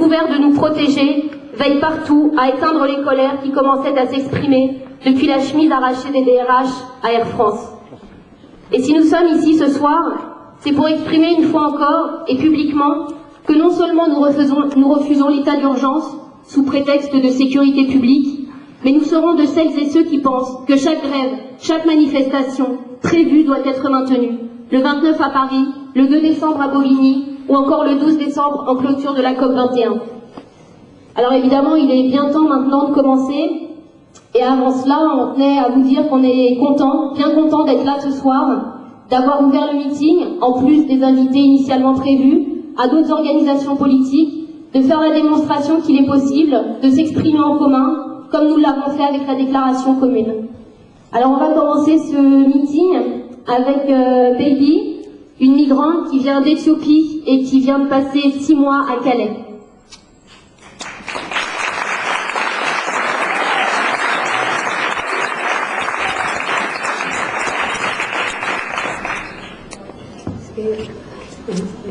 couvert de nous protéger, veille partout à éteindre les colères qui commençaient à s'exprimer depuis la chemise arrachée des DRH à Air France. Et si nous sommes ici ce soir, c'est pour exprimer une fois encore et publiquement que non seulement nous refusons l'état d'urgence sous prétexte de sécurité publique, mais nous serons de celles et ceux qui pensent que chaque grève, chaque manifestation prévue doit être maintenue. Le 29 à Paris, le 2 décembre à Bobigny, ou encore le 12 décembre en clôture de la COP21. Alors évidemment, il est bien temps maintenant de commencer. Et avant cela, on tenait à vous dire qu'on est content, bien content d'être là ce soir, d'avoir ouvert le meeting, en plus des invités initialement prévus, à d'autres organisations politiques, de faire la démonstration qu'il est possible de s'exprimer en commun, comme nous l'avons fait avec la déclaration commune. Alors on va commencer ce meeting avec Baby, une migrante qui vient d'Éthiopie et qui vient de passer 6 mois à Calais.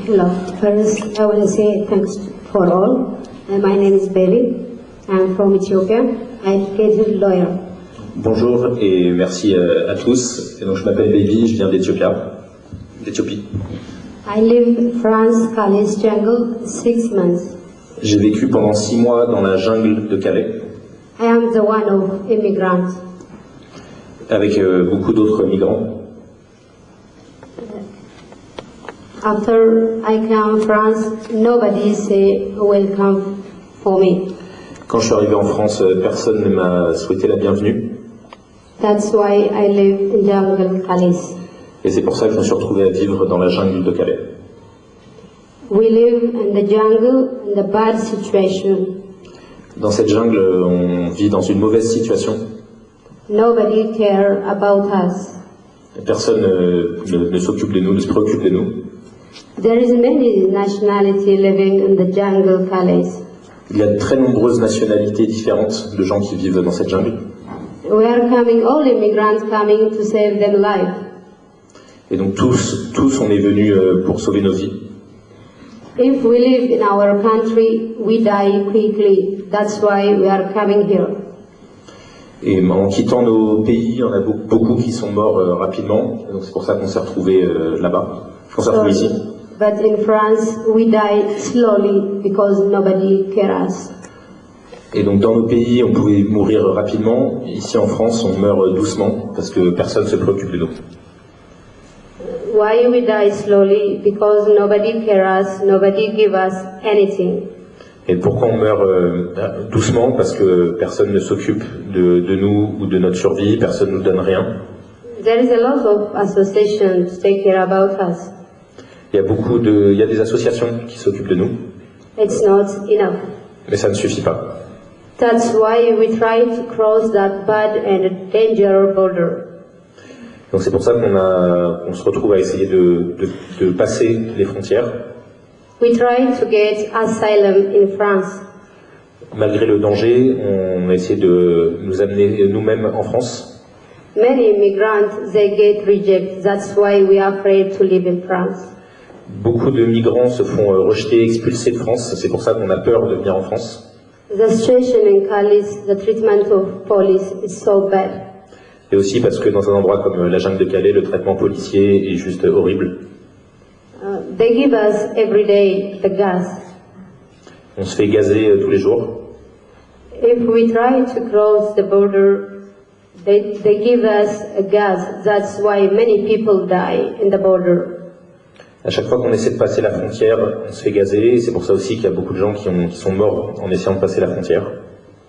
Hello. First, I want to say thanks for all. My name is Baby. I'm from Ethiopia. I'm a educated lawyer. Bonjour et merci à tous. Et donc, je m'appelle Baby, je viens d'Éthiopie. I live in France, Calais jungle, 6 months. J'ai vécu pendant 6 mois dans la jungle de Calais. I am the one of immigrants. Avec beaucoup d'autres migrants. After I came France, nobody say welcome for me. Quand je suis arrivé en France, personne ne m'a souhaité la bienvenue. That's why I live in jungle Calais. Et c'est pour ça que je me suis retrouvé à vivre dans la jungle de Calais. We live in the jungle in a bad situation. Dans cette jungle, on vit dans une mauvaise situation. Nobody care about us. Personne ne s'occupe de nous, ne se préoccupe de nous. There is many nationality living in the jungle Calais. Il y a de très nombreuses nationalités différentes de gens qui vivent dans cette jungle. We are coming, all immigrants coming to save their life. Et donc tous on est venus pour sauver nos vies. If we live in our country, we die quickly. That's why we are coming here. Et en quittant nos pays, il y en a beaucoup qui sont morts rapidement. Donc c'est pour ça qu'on s'est retrouvés là-bas. On s'est retrouvés ici. But in France, we die slowly because nobody cares us. Et donc dans nos pays, on pouvait mourir rapidement. Ici en France, on meurt doucement parce que personne ne se préoccupe de nous. Why we die slowly? Because nobody cares us, nobody give us anything. Et pourquoi on meurt doucement? Parce que personne ne s'occupe de nous ou de notre survie, personne ne nous donne rien. There is a lot of associations to take care about us. Il y a des associations qui s'occupent de nous. It's not enough. Mais ça ne suffit pas. That's why we try to cross that bad and dangerous border. Donc c'est pour ça qu'on se retrouve à essayer de passer les frontières. We try to get asylum in France. Malgré le danger, on a essayé de nous amener nous-mêmes en France. Many immigrants, they get rejected. That's why we are afraid to live in France. Beaucoup de migrants se font rejeter, expulser de France. C'est pour ça qu'on a peur de venir en France. The situation in Calais, the treatment of police is so bad. Et aussi parce que dans un endroit comme la jungle de Calais, le traitement policier est juste horrible. They give us every day the gas. On se fait gazer tous les jours. If we try to cross the border, they give us a gas. That's why many people die in the border. À chaque fois qu'on essaie de passer la frontière, on se fait gazer. Et c'est pour ça aussi qu'il y a beaucoup de gens qui sont morts en essayant de passer la frontière.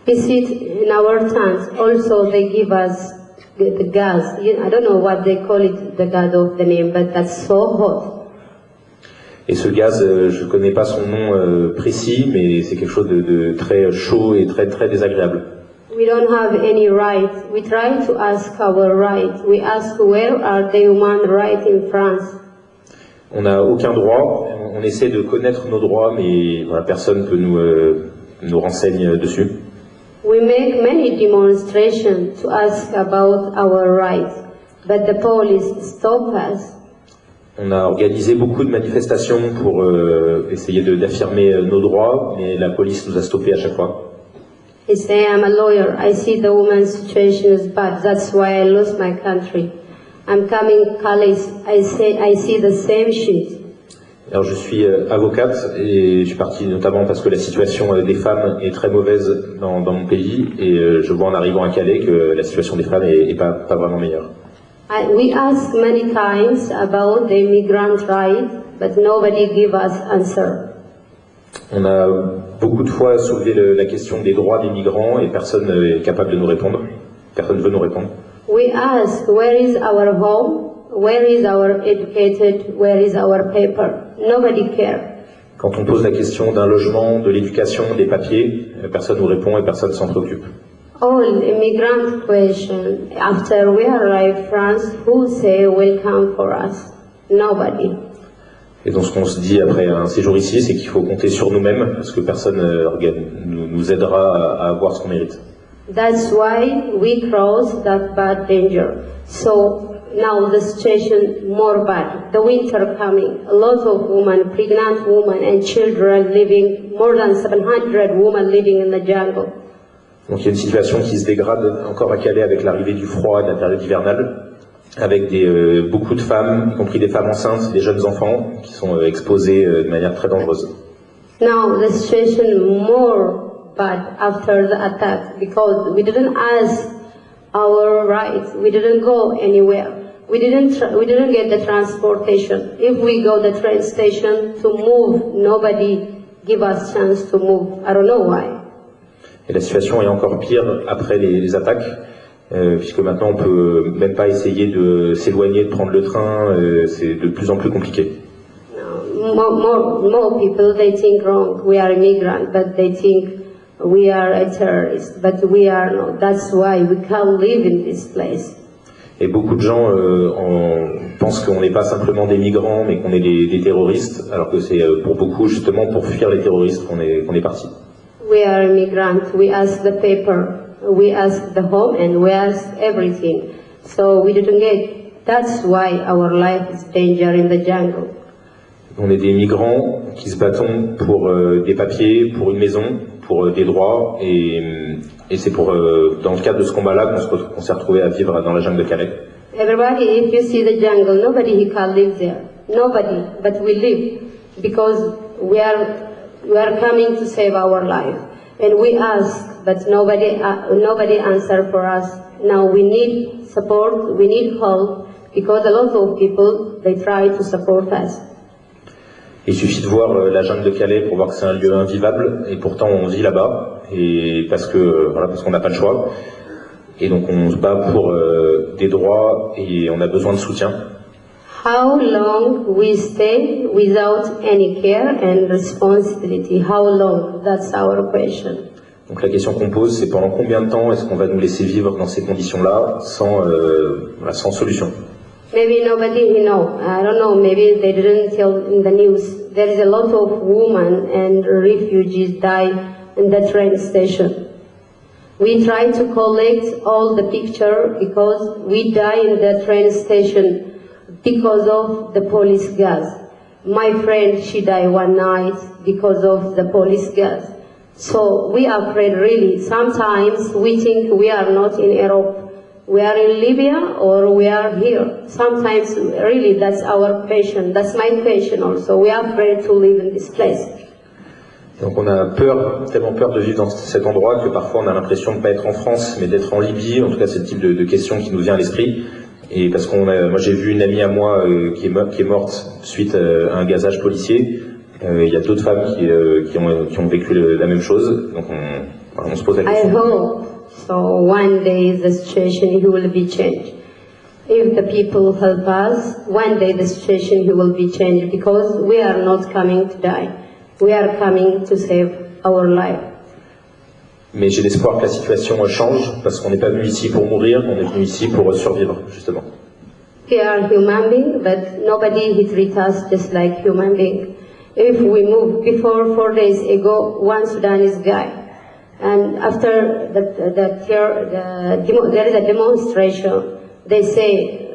Visit in our towns. Also, they give us the gas. I don't know what they call it, the gas of the name, but that's so hot. Et ce gaz, je ne connais pas son nom précis, mais c'est quelque chose de très chaud et très, très désagréable. We don't have any right. We try to ask our right. We ask where are the human rights in France. On n'a aucun droit. On essaie de connaître nos droits, mais voilà, personne ne nous renseigne dessus. We make many demonstrations to ask about our rights, but the police stop us. On a organisé beaucoup de manifestations pour essayer d'affirmer nos droits, mais la police nous a stoppés à chaque fois. He say, I'm a lawyer. I see the woman's situation is bad. That's why I lost my country. I'm coming college. I see the same shit. Alors je suis avocate et je suis partie notamment parce que la situation des femmes est très mauvaise dans mon pays et je vois en arrivant à Calais que la situation des femmes est pas vraiment meilleure. We asked many times about the immigrant right, but nobody give us answer. On a beaucoup de fois soulevé la question des droits des migrants et personne n'est capable de nous répondre. Personne ne veut nous répondre. We ask, where is our home? Where is our educated? Where is our paper? Nobody cares. Quand on pose la question d'un logement, de l'éducation, des papiers, personne nous répond et personne s'en préoccupe. All immigrant question. After we arrive France, who say welcome for us? Nobody. Et donc ce qu'on se dit après un séjour ici, c'est qu'il faut compter sur nous-mêmes parce que personne nous aidera à avoir ce qu'on mérite. That's why we cross that bad danger. So now the situation more bad. The winter coming. A lot of women, pregnant women and children living, more than 700 women living in the jungle. Donc il y a une situation qui se dégrade encore à Calais avec l'arrivée du froid et de la période hivernale, avec beaucoup de femmes, y compris des femmes enceintes, des jeunes enfants, qui sont exposés de manière très dangereuse. Now the situation more bad after the attack because we didn't ask our rights. We didn't go anywhere. We didn't get the transportation. If we go the train station to move, nobody give us chance to move. I don't know why. Et la situation est encore pire après les attaques, puisque maintenant on peut même pas essayer de s'éloigner, de prendre le train, c'est de plus en plus compliqué. More people, they think wrong. We are immigrants, but they think we are a terrorist, but we are not. That's why we can't live in this place. Et beaucoup de gens pensent qu'on n'est pas simplement des migrants, mais qu'on est des terroristes, alors que c'est pour beaucoup justement pour fuir les terroristes qu'on est parti. We are immigrants. We ask the paper, we ask the home, and we ask everything. So we didn't get. That's why our life is danger in the jungle. On est des migrants qui se battons pour des papiers, pour une maison, pour des droits, et c'est dans le cadre de ce combat-là qu'on s'est retrouvé à vivre dans la jungle de Calais. Everybody, if you see the jungle, nobody can live there. Nobody, but we live because we are coming to save our life, and we ask, but nobody answer for us. Now we need support, we need help, because a lot of people they try to support us. Il suffit de voir la jungle de Calais pour voir que c'est un lieu invivable, et pourtant on vit là-bas, et parce qu'on n'a pas le choix, et donc on se bat pour des droits et on a besoin de soutien. How long we stay without any care and responsibility? How long? That's our question. Donc la question qu'on pose, c'est pendant combien de temps est-ce qu'on va nous laisser vivre dans ces conditions-là sans solution? Maybe nobody know. I don't know. Maybe they didn't tell in the news. There is a lot of women and refugees die in the train station. We try to collect all the picture because we die in the train station because of the police gas. My friend, she died one night because of the police gas. So we are afraid really. Sometimes we think we are not in Europe. We are in Libya or we are here. Sometimes really that's our passion. That's my passion also. We are afraid to live in this place. Donc on a tellement peur de vivre dans cet endroit que parfois on a l'impression de ne pas être en France, mais d'être en Libye. En tout cas, c'est le type de question qui nous vient à l'esprit. Et parce moi j'ai vu une amie à moi qui est morte suite à un gazage policier. Il y a d'autres femmes qui ont vécu la même chose. Donc on se pose la question. I hope so. One day the situation will be changed. If the people help us, one day the situation will be changed because we are not coming to die. We are coming to save our life. Mais j'ai l'espoir que la situation change, parce qu'on n'est pas venu ici pour mourir, on est venu ici pour survivre, justement. We are human beings, but nobody treats us just like human beings. If we move, before 4 days ago, one Sudanese guy, and after there is a demonstration, they say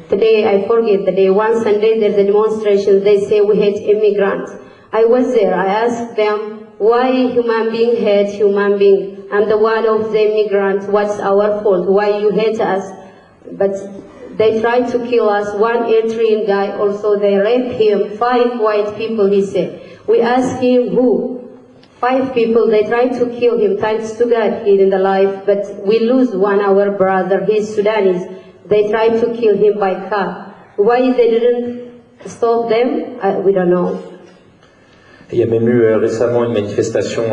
Today, I forget the day. One Sunday, there's a demonstration. They say we hate immigrants. I was there. I asked them, why human being hate human being? I'm the one of the immigrants. What's our fault? Why you hate us? But they tried to kill us. One Eritrean guy also, they raped him. 5 white people, he said. We asked him who? 5 people, they tried to kill him. Thanks to God, he is alive. But we lose one, our brother. He's Sudanese. They tried to kill him by car. Why they didn't stop them? We don't know. Il y a même eu récemment une manifestation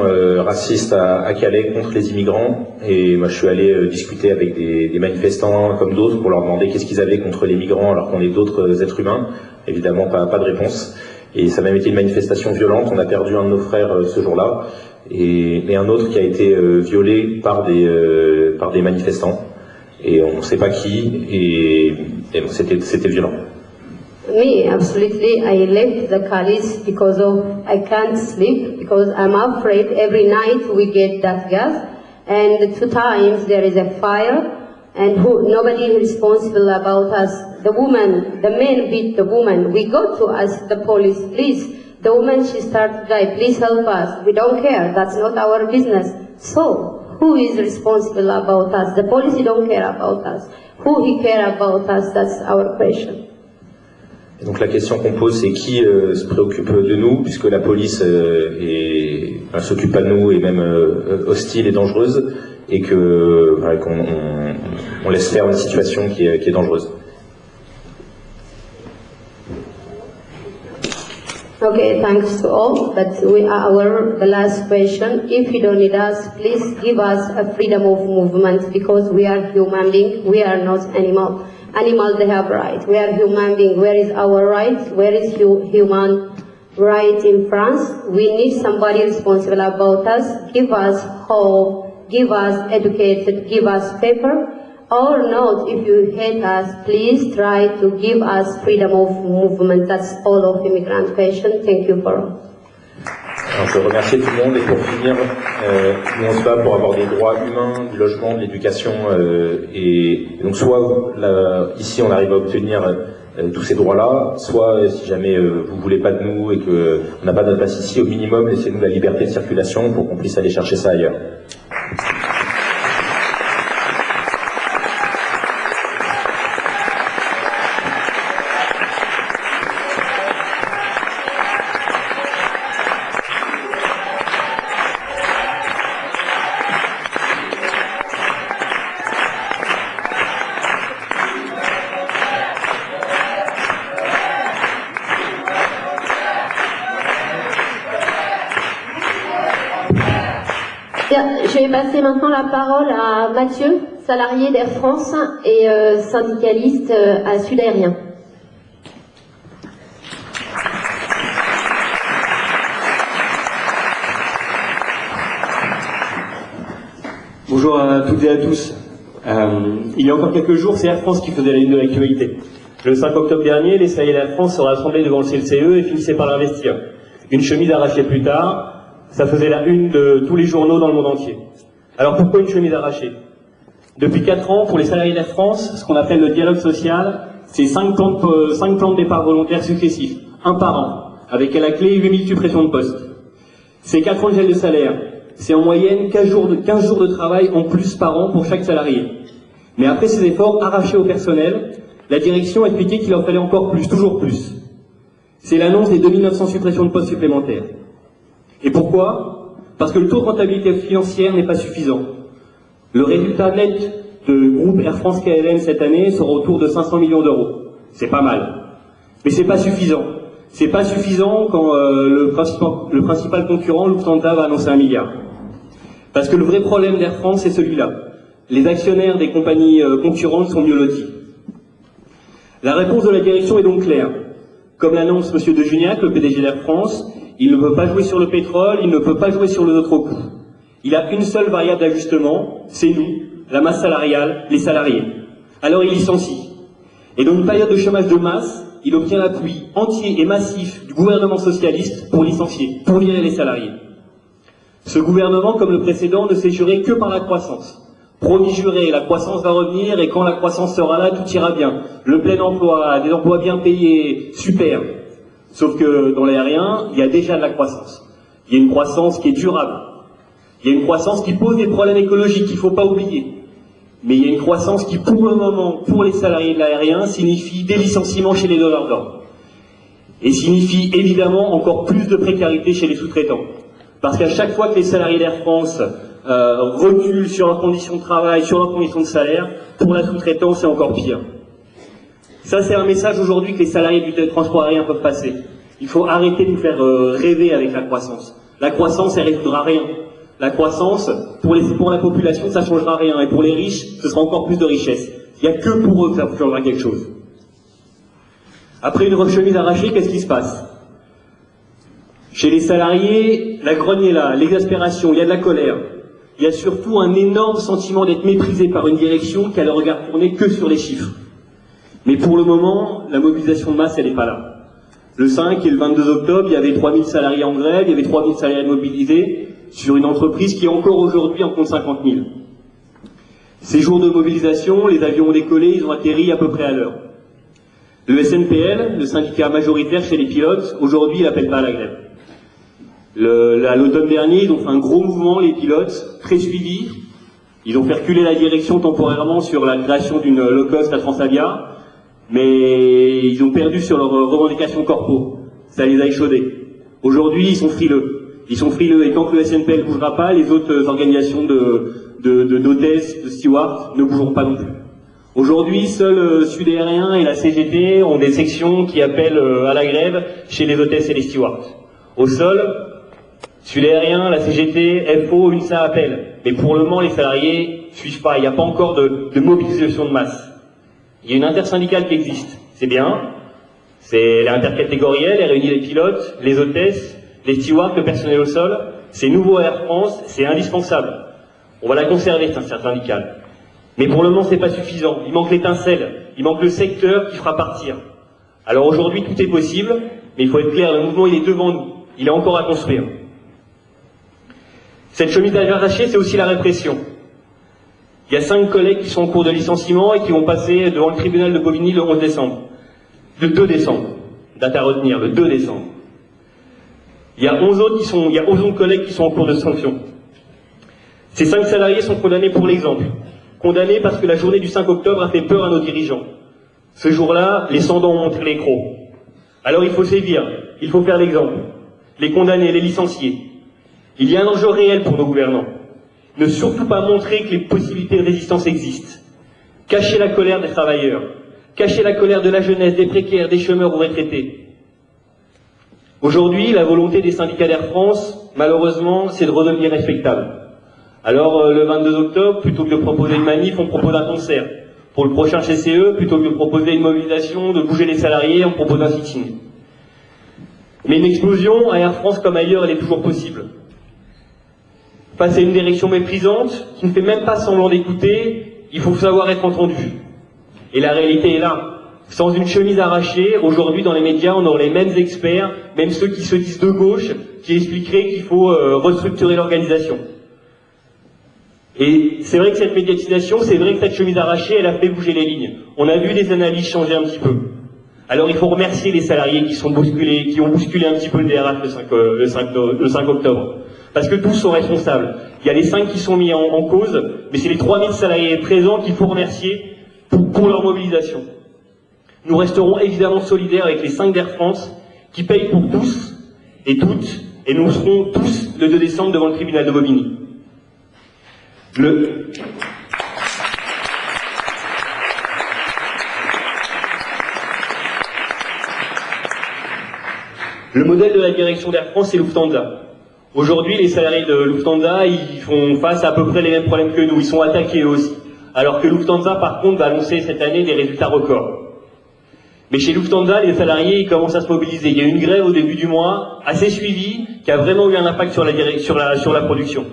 raciste à Calais contre les immigrants, et moi je suis allé discuter avec des manifestants comme d'autres pour leur demander qu'est-ce qu'ils avaient contre les migrants alors qu'on est d'autres êtres humains. Évidemment pas de réponse, et ça a même été une manifestation violente. On a perdu un de nos frères ce jour-là, et un autre qui a été violé par des manifestants, et on ne sait pas qui, et bon, c'était violent. Me, absolutely, I left the college because of I can't sleep because I'm afraid every night we get that gas, and 2 times there is a fire, and nobody is responsible about us. The men beat the woman. We go to ask the police, please. The woman, she started to die. Please help us. We don't care. That's not our business. So, who is responsible about us? The police don't care about us. Who he care about us? That's our question. Et donc la question qu'on pose, c'est qui se préoccupe de nous, puisque la police s'occupe pas de nous, et même hostile et dangereuse, et qu'on laisse faire une situation qui est dangereuse. Okay, thanks to all. But the last question. If you don't need us, please give us a freedom of movement, because we are human beings. We are not animals. Animals, they have rights. We are human beings. Where is our right? Where is human right in France? We need somebody responsible about us. Give us hope. Give us educated. Give us paper. Or not, if you hate us, please try to give us freedom of movement. That's all of immigrant question. Thank you for all. Alors, je veux remercier tout le monde, et pour finir, nous on se bat pour avoir des droits humains, du logement, de l'éducation, et donc soit ici on arrive à obtenir tous ces droits-là, soit si jamais vous voulez pas de nous et qu'on n'a pas notre place ici, au minimum laissez-nous la liberté de circulation pour qu'on puisse aller chercher ça ailleurs. Je vais passer maintenant la parole à Mathieu, salarié d'Air France et syndicaliste à Sud Aérien. Bonjour à toutes et à tous. Il y a encore quelques jours, c'est Air France qui faisait la une de l'actualité. Le 5 octobre dernier, les salariés d'Air France se rassemblaient devant le CLCE et finissaient par l'investir. Une chemise arrachée plus tard, ça faisait la une de tous les journaux dans le monde entier. Alors pourquoi une chemise arrachée? Depuis 4 ans, pour les salariés d'Air France, ce qu'on appelle le dialogue social, c'est 5 plans de départ volontaires successifs, un par an, avec à la clé 8000 suppressions de postes. C'est 4 ans de gel de salaire, c'est en moyenne 15 jours de travail en plus par an pour chaque salarié. Mais après ces efforts arrachés au personnel, la direction a expliqué qu'il en fallait encore plus, toujours plus. C'est l'annonce des 2900 suppressions de postes supplémentaires. Et pourquoi? Parce que le taux de rentabilité financière n'est pas suffisant. Le résultat net de groupe Air France KLM cette année sera autour de 500 millions d'euros. C'est pas mal. Mais c'est pas suffisant. C'est pas suffisant quand le principal concurrent, Lufthansa, va annoncer 1 milliard. Parce que le vrai problème d'Air France, c'est celui-là. Les actionnaires des compagnies concurrentes sont mieux lotis. La réponse de la direction est donc claire. Comme l'annonce M. De Juniac, le PDG d'Air France, il ne peut pas jouer sur le pétrole, il ne peut pas jouer sur le notre coût. Il a une seule variable d'ajustement, c'est nous, la masse salariale, les salariés. Alors il licencie. Et dans une période de chômage de masse, il obtient l'appui entier et massif du gouvernement socialiste pour licencier, pour virer les salariés. Ce gouvernement, comme le précédent, ne s'est juré que par la croissance. Promis juré, la croissance va revenir et quand la croissance sera là, tout ira bien. Le plein emploi, des emplois bien payés, super. Sauf que dans l'aérien, il y a déjà de la croissance. Il y a une croissance qui est durable. Il y a une croissance qui pose des problèmes écologiques qu'il ne faut pas oublier. Mais il y a une croissance qui, pour le moment, pour les salariés de l'aérien, signifie des licenciements chez les donneurs d'ordre. Et signifie évidemment encore plus de précarité chez les sous-traitants. Parce qu'à chaque fois que les salariés d'Air France reculent sur leurs conditions de travail, sur leurs conditions de salaire, pour la sous-traitance, c'est encore pire. Ça, c'est un message aujourd'hui que les salariés du transport aérien peuvent passer. Il faut arrêter de nous faire rêver avec la croissance. La croissance, elle ne résoudra rien. La croissance, pour la population, ça ne changera rien. Et pour les riches, ce sera encore plus de richesse. Il n'y a que pour eux que ça changera quelque chose. Après une chemise arrachée, qu'est-ce qui se passe? Chez les salariés, la grogne est là, l'exaspération, il y a de la colère. Il y a surtout un énorme sentiment d'être méprisé par une direction qui a le regard tourné que sur les chiffres. Mais pour le moment, la mobilisation de masse, elle n'est pas là. Le 5 et le 22 octobre, il y avait 3000 salariés en grève, il y avait 3000 salariés mobilisés sur une entreprise qui encore aujourd'hui en compte 50 000. Ces jours de mobilisation, les avions ont décollé, ils ont atterri à peu près à l'heure. Le SNPL, le syndicat majoritaire chez les pilotes, aujourd'hui, il n'appelle pas à la grève. À l'automne dernier, ils ont fait un gros mouvement, les pilotes, très suivis. Ils ont fait reculer la direction temporairement sur la création d'une low-cost à Transavia, mais ils ont perdu sur leurs revendications corpo. Ça les a échaudés. Aujourd'hui, ils sont frileux. Ils sont frileux, et tant que le SNPL ne bougera pas, les autres organisations d'hôtesses, de stewards ne bougeront pas non plus. Aujourd'hui, seul Sud Aérien et la CGT ont des sections qui appellent à la grève chez les hôtesses et les stewards. Au sol, Sud Aérien, la CGT, FO, UNSA appellent. Mais pour le moment, les salariés ne suivent pas. Il n'y a pas encore de mobilisation de masse. Il y a une intersyndicale qui existe. C'est bien. C'est l'intercatégorielle, elle réunit les pilotes, les hôtesses, les stewards, le personnel au sol. C'est nouveau à Air France, c'est indispensable. On va la conserver, cette intersyndicale. Mais pour le moment, c'est pas suffisant. Il manque l'étincelle. Il manque le secteur qui fera partir. Alors aujourd'hui, tout est possible, mais il faut être clair, le mouvement, il est devant nous. Il est encore à construire. Cette chemise arrachée, c'est aussi la répression. Il y a 5 collègues qui sont en cours de licenciement et qui vont passer devant le tribunal de Bobigny le 11 décembre. Le 2 décembre. Date à retenir, le 2 décembre. Il y a 11 autres collègues qui sont en cours de sanction. Ces 5 salariés sont condamnés pour l'exemple. Condamnés parce que la journée du 5 octobre a fait peur à nos dirigeants. Ce jour-là, les sans-dents ont montré les crocs. Alors il faut sévir, il faut faire l'exemple. Les condamner, les licencier. Il y a un enjeu réel pour nos gouvernants. Ne surtout pas montrer que les possibilités de résistance existent. Cacher la colère des travailleurs. Cacher la colère de la jeunesse, des précaires, des chômeurs ou retraités. Aujourd'hui, la volonté des syndicats d'Air France, malheureusement, c'est de redevenir respectable. Alors, le 22 octobre, plutôt que de proposer une manif, on propose un concert. Pour le prochain CCE, plutôt que de proposer une mobilisation, de bouger les salariés, on propose un sitting. Mais une explosion, à Air France comme ailleurs, elle est toujours possible. Face à une direction méprisante, qui ne fait même pas semblant d'écouter, il faut savoir être entendu. Et la réalité est là. Sans une chemise arrachée, aujourd'hui dans les médias, on aurait les mêmes experts, même ceux qui se disent de gauche, qui expliqueraient qu'il faut restructurer l'organisation. Et c'est vrai que cette médiatisation, c'est vrai que cette chemise arrachée, elle a fait bouger les lignes. On a vu des analyses changer un petit peu. Alors il faut remercier les salariés qui ont bousculé un petit peu le DRH le 5 octobre. Parce que tous sont responsables. Il y a les 5 qui sont mis en cause, mais c'est les 3000 salariés présents qu'il faut remercier pour leur mobilisation. Nous resterons évidemment solidaires avec les 5 d'Air France, qui payent pour tous et toutes, et nous serons tous le 2 décembre devant le tribunal de Bobigny. Le modèle de la direction d'Air France, c'est Lufthansa. Aujourd'hui, les salariés de Lufthansa, ils font face à peu près les mêmes problèmes que nous. Ils sont attaqués eux aussi. Alors que Lufthansa, par contre, va annoncer cette année des résultats records. Mais chez Lufthansa, les salariés, ils commencent à se mobiliser. Il y a eu une grève au début du mois, assez suivie, qui a vraiment eu un impact sur la production.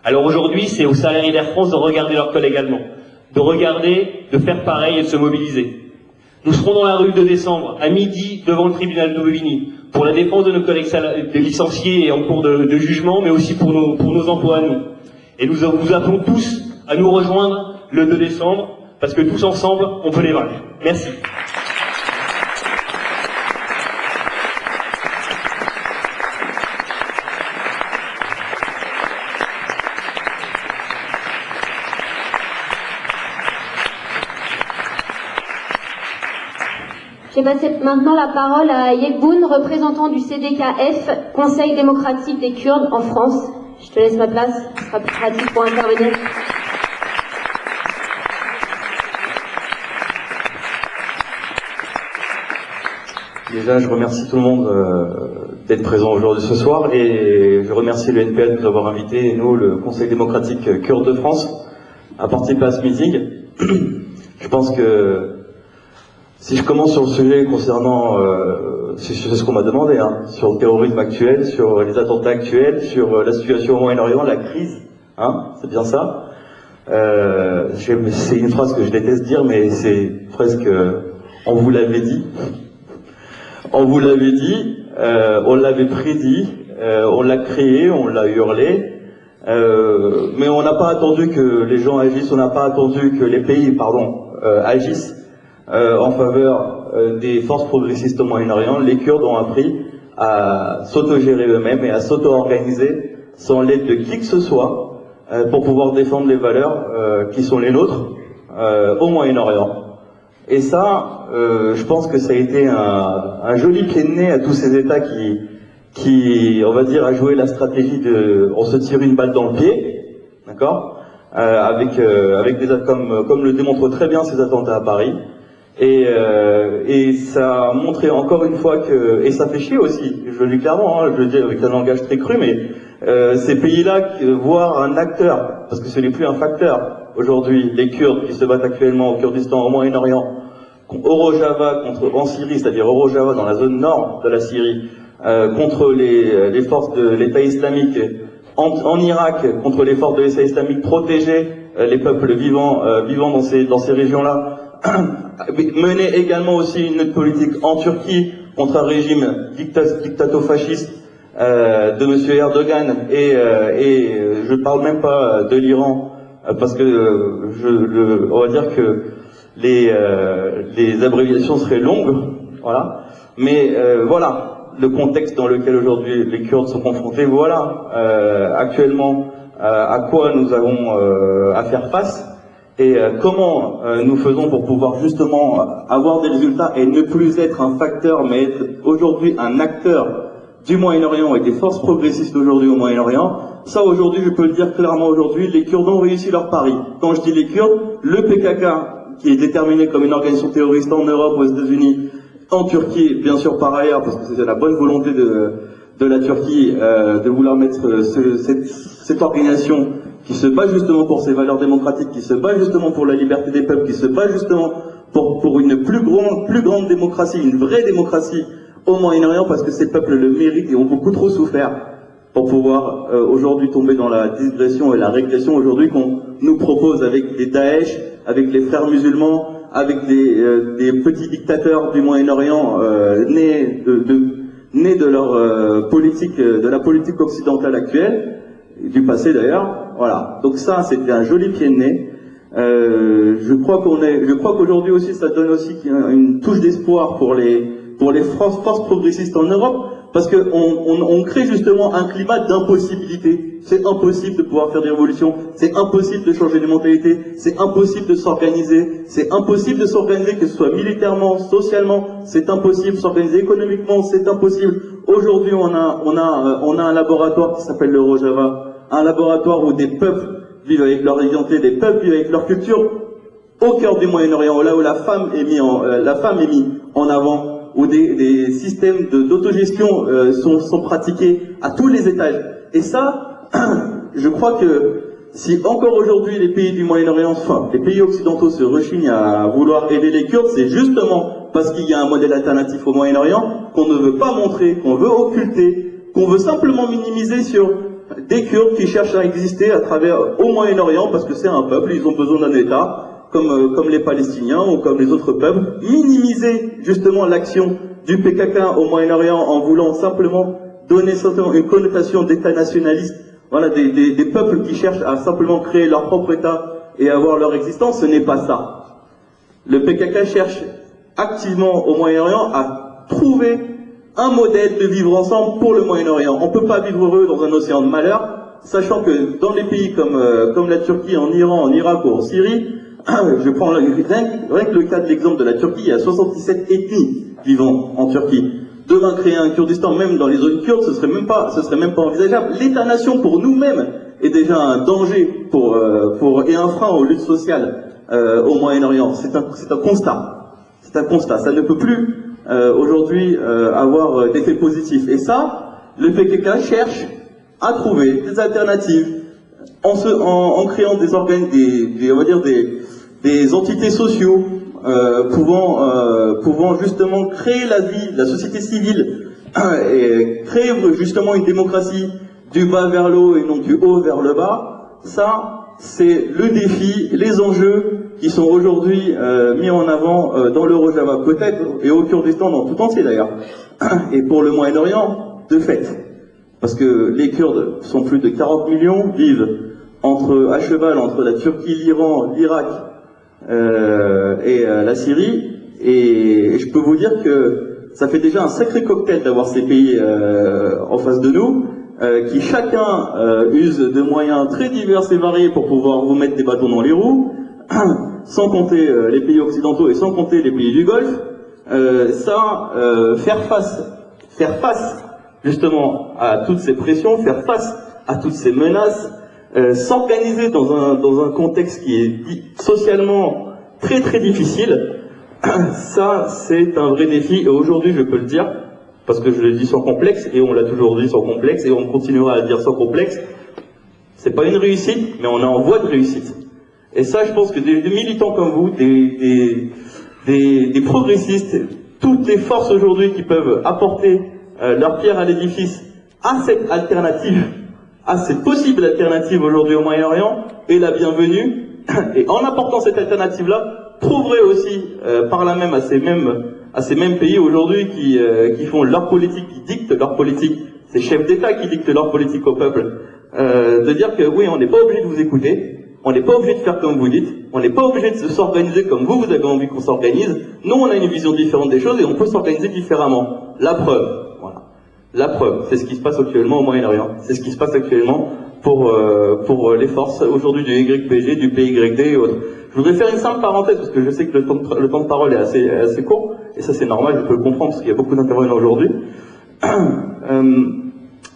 Alors aujourd'hui, c'est aux salariés d'Air France de regarder leurs collègues allemands. De regarder, de faire pareil et de se mobiliser. Nous serons dans la rue le 2 décembre, à midi, devant le tribunal de Bobigny, pour la défense de nos collègues licenciés et en cours de jugement, mais aussi pour nos emplois à nous. Et nous vous appelons tous à nous rejoindre le 2 décembre, parce que tous ensemble, on peut les vaincre. Merci. Je vais passer maintenant la parole à Yekboun, représentant du CDKF, Conseil démocratique des Kurdes en France. Je te laisse ma place, ce sera plus pratique pour intervenir. Déjà, je remercie tout le monde d'être présent aujourd'hui ce soir et je remercie le NPL de nous avoir invités, et nous, le Conseil démocratique kurde de France, à participer à ce meeting. Je pense que si je commence sur le sujet concernant, c'est ce qu'on m'a demandé, hein, sur le terrorisme actuel, sur les attentats actuels, sur la situation au Moyen-Orient, la crise, hein, c'est bien ça. C'est une phrase que je déteste dire, mais c'est presque, on vous l'avait dit. On vous l'avait dit, on l'avait prédit, on l'a créé, on l'a hurlé, mais on n'a pas attendu que les gens agissent, on n'a pas attendu que les pays, agissent en faveur des forces progressistes au Moyen-Orient. Les Kurdes ont appris à s'autogérer eux-mêmes et à s'auto-organiser sans l'aide de qui que ce soit pour pouvoir défendre les valeurs qui sont les nôtres au Moyen-Orient. Et ça, je pense que ça a été un joli pied de nez à tous ces États qui, on va dire, a joué la stratégie de, on se tire une balle dans le pied, d'accord, avec des comme le démontrent très bien ces attentats à Paris. Et ça a montré encore une fois que, et ça fait chier aussi, je le dis clairement, hein, je le dis avec un langage très cru, mais ces pays-là voient un acteur, parce que ce n'est plus un facteur. Aujourd'hui, les Kurdes qui se battent actuellement au Kurdistan, au Moyen-Orient, au Rojava, en Syrie, c'est-à-dire au Rojava, dans la zone nord de la Syrie, contre les forces de l'État islamique, en Irak, contre les forces de l'État islamique, protéger les peuples vivant dans ces régions-là, mener également aussi une politique en Turquie contre un régime dictato-fasciste de M. Erdogan, et je ne parle même pas de l'Iran, parce que on va dire que les abréviations seraient longues, voilà. Mais voilà le contexte dans lequel aujourd'hui les Kurdes sont confrontés. Voilà actuellement à quoi nous avons à faire face et comment nous faisons pour pouvoir justement avoir des résultats et ne plus être un facteur, mais être aujourd'hui un acteur du Moyen-Orient et des forces progressistes aujourd'hui au Moyen-Orient. Ça, aujourd'hui, je peux le dire clairement aujourd'hui, les Kurdes ont réussi leur pari. Quand je dis les Kurdes, le PKK, qui est déterminé comme une organisation terroriste en Europe, aux États-Unis, en Turquie, bien sûr par ailleurs, parce que c'était la bonne volonté de la Turquie de vouloir mettre cette organisation qui se bat justement pour ses valeurs démocratiques, qui se bat justement pour la liberté des peuples, qui se bat justement pour une plus grande démocratie, une vraie démocratie au Moyen-Orient, parce que ces peuples le méritent et ont beaucoup trop souffert pour pouvoir aujourd'hui tomber dans la digression et la régression aujourd'hui qu'on nous propose avec les Daesh, avec les frères musulmans, avec des petits dictateurs du Moyen-Orient nés de leur politique, de la politique occidentale actuelle, du passé d'ailleurs. Voilà. Donc ça, c'était un joli pied de nez. Je crois qu'aujourd'hui aussi, ça donne aussi une touche d'espoir pour les forces progressistes en Europe, parce que on crée justement un climat d'impossibilité. C'est impossible de pouvoir faire des révolutions, c'est impossible de changer les mentalités, c'est impossible de s'organiser, c'est impossible de s'organiser, que ce soit militairement, socialement, c'est impossible, s'organiser économiquement, c'est impossible. Aujourd'hui, on a un laboratoire qui s'appelle le Rojava, un laboratoire où des peuples vivent avec leur identité, des peuples vivent avec leur culture, au cœur du Moyen-Orient, là où la femme est mise en avant, où des systèmes d'autogestion sont pratiqués à tous les étages. Et ça, je crois que si encore aujourd'hui les pays du Moyen-Orient, enfin les pays occidentaux se rechignent à vouloir aider les Kurdes, c'est justement parce qu'il y a un modèle alternatif au Moyen-Orient qu'on ne veut pas montrer, qu'on veut occulter, qu'on veut simplement minimiser sur des Kurdes qui cherchent à exister à travers au Moyen-Orient, parce que c'est un peuple, ils ont besoin d'un État, comme les Palestiniens ou comme les autres peuples. Minimiser justement l'action du PKK au Moyen-Orient en voulant simplement donner une connotation d'État nationaliste. Voilà, des peuples qui cherchent à simplement créer leur propre État et avoir leur existence, ce n'est pas ça. Le PKK cherche activement au Moyen-Orient à trouver un modèle de vivre ensemble pour le Moyen-Orient. On ne peut pas vivre heureux dans un océan de malheur, sachant que dans les pays comme la Turquie, en Iran, en Irak ou en Syrie, je prends rien que le cas de l'exemple de la Turquie, il y a 77 ethnies vivant en Turquie. Demain créer un Kurdistan, même dans les zones kurdes, ce serait même pas envisageable. L'État-nation pour nous-mêmes est déjà un danger et un frein aux luttes sociales au Moyen-Orient. C'est un constat. C'est un constat. Ça ne peut plus aujourd'hui avoir d'effet positif. Et ça, le PKK cherche à trouver des alternatives en créant des organes, on va dire des entités sociaux pouvant justement créer la vie, la société civile et créer justement une démocratie du bas vers le haut et non du haut vers le bas. Ça, c'est le défi, les enjeux qui sont aujourd'hui mis en avant dans le Rojava peut-être et au Kurdistan dans tout entier d'ailleurs et pour le Moyen-Orient de fait. Parce que les Kurdes sont plus de 40 millions, vivent à cheval entre la Turquie, l'Iran, l'Irak et la Syrie. Et je peux vous dire que ça fait déjà un sacré cocktail d'avoir ces pays en face de nous, qui chacun use de moyens très divers et variés pour pouvoir vous mettre des bâtons dans les roues, sans compter les pays occidentaux et sans compter les pays du Golfe. Faire face justement à toutes ces pressions, faire face à toutes ces menaces, s'organiser dans un contexte qui est socialement très très difficile, ça c'est un vrai défi et aujourd'hui je peux le dire, parce que je le dis sans complexe et on l'a toujours dit sans complexe et on continuera à le dire sans complexe, c'est pas une réussite mais on est en voie de réussite. Et ça je pense que des militants comme vous, des progressistes, toutes les forces aujourd'hui qui peuvent apporter leur pierre à l'édifice à cette alternative, à cette possible alternative aujourd'hui au Moyen-Orient, est la bienvenue. Et en apportant cette alternative-là, prouverait aussi par là même à ces mêmes pays aujourd'hui qui font leur politique, qui dictent leur politique, ces chefs d'État qui dictent leur politique au peuple, de dire que oui, on n'est pas obligé de vous écouter, on n'est pas obligé de faire comme vous dites, on n'est pas obligé de s'organiser comme vous avez envie qu'on s'organise. Nous, on a une vision différente des choses et on peut s'organiser différemment. La preuve. La preuve, c'est ce qui se passe actuellement au Moyen-Orient. C'est ce qui se passe actuellement pour les forces aujourd'hui du YPG, du PYD et autres. Je voudrais faire une simple parenthèse parce que je sais que le temps de parole est assez court et ça c'est normal, je peux le comprendre parce qu'il y a beaucoup d'intervenants aujourd'hui.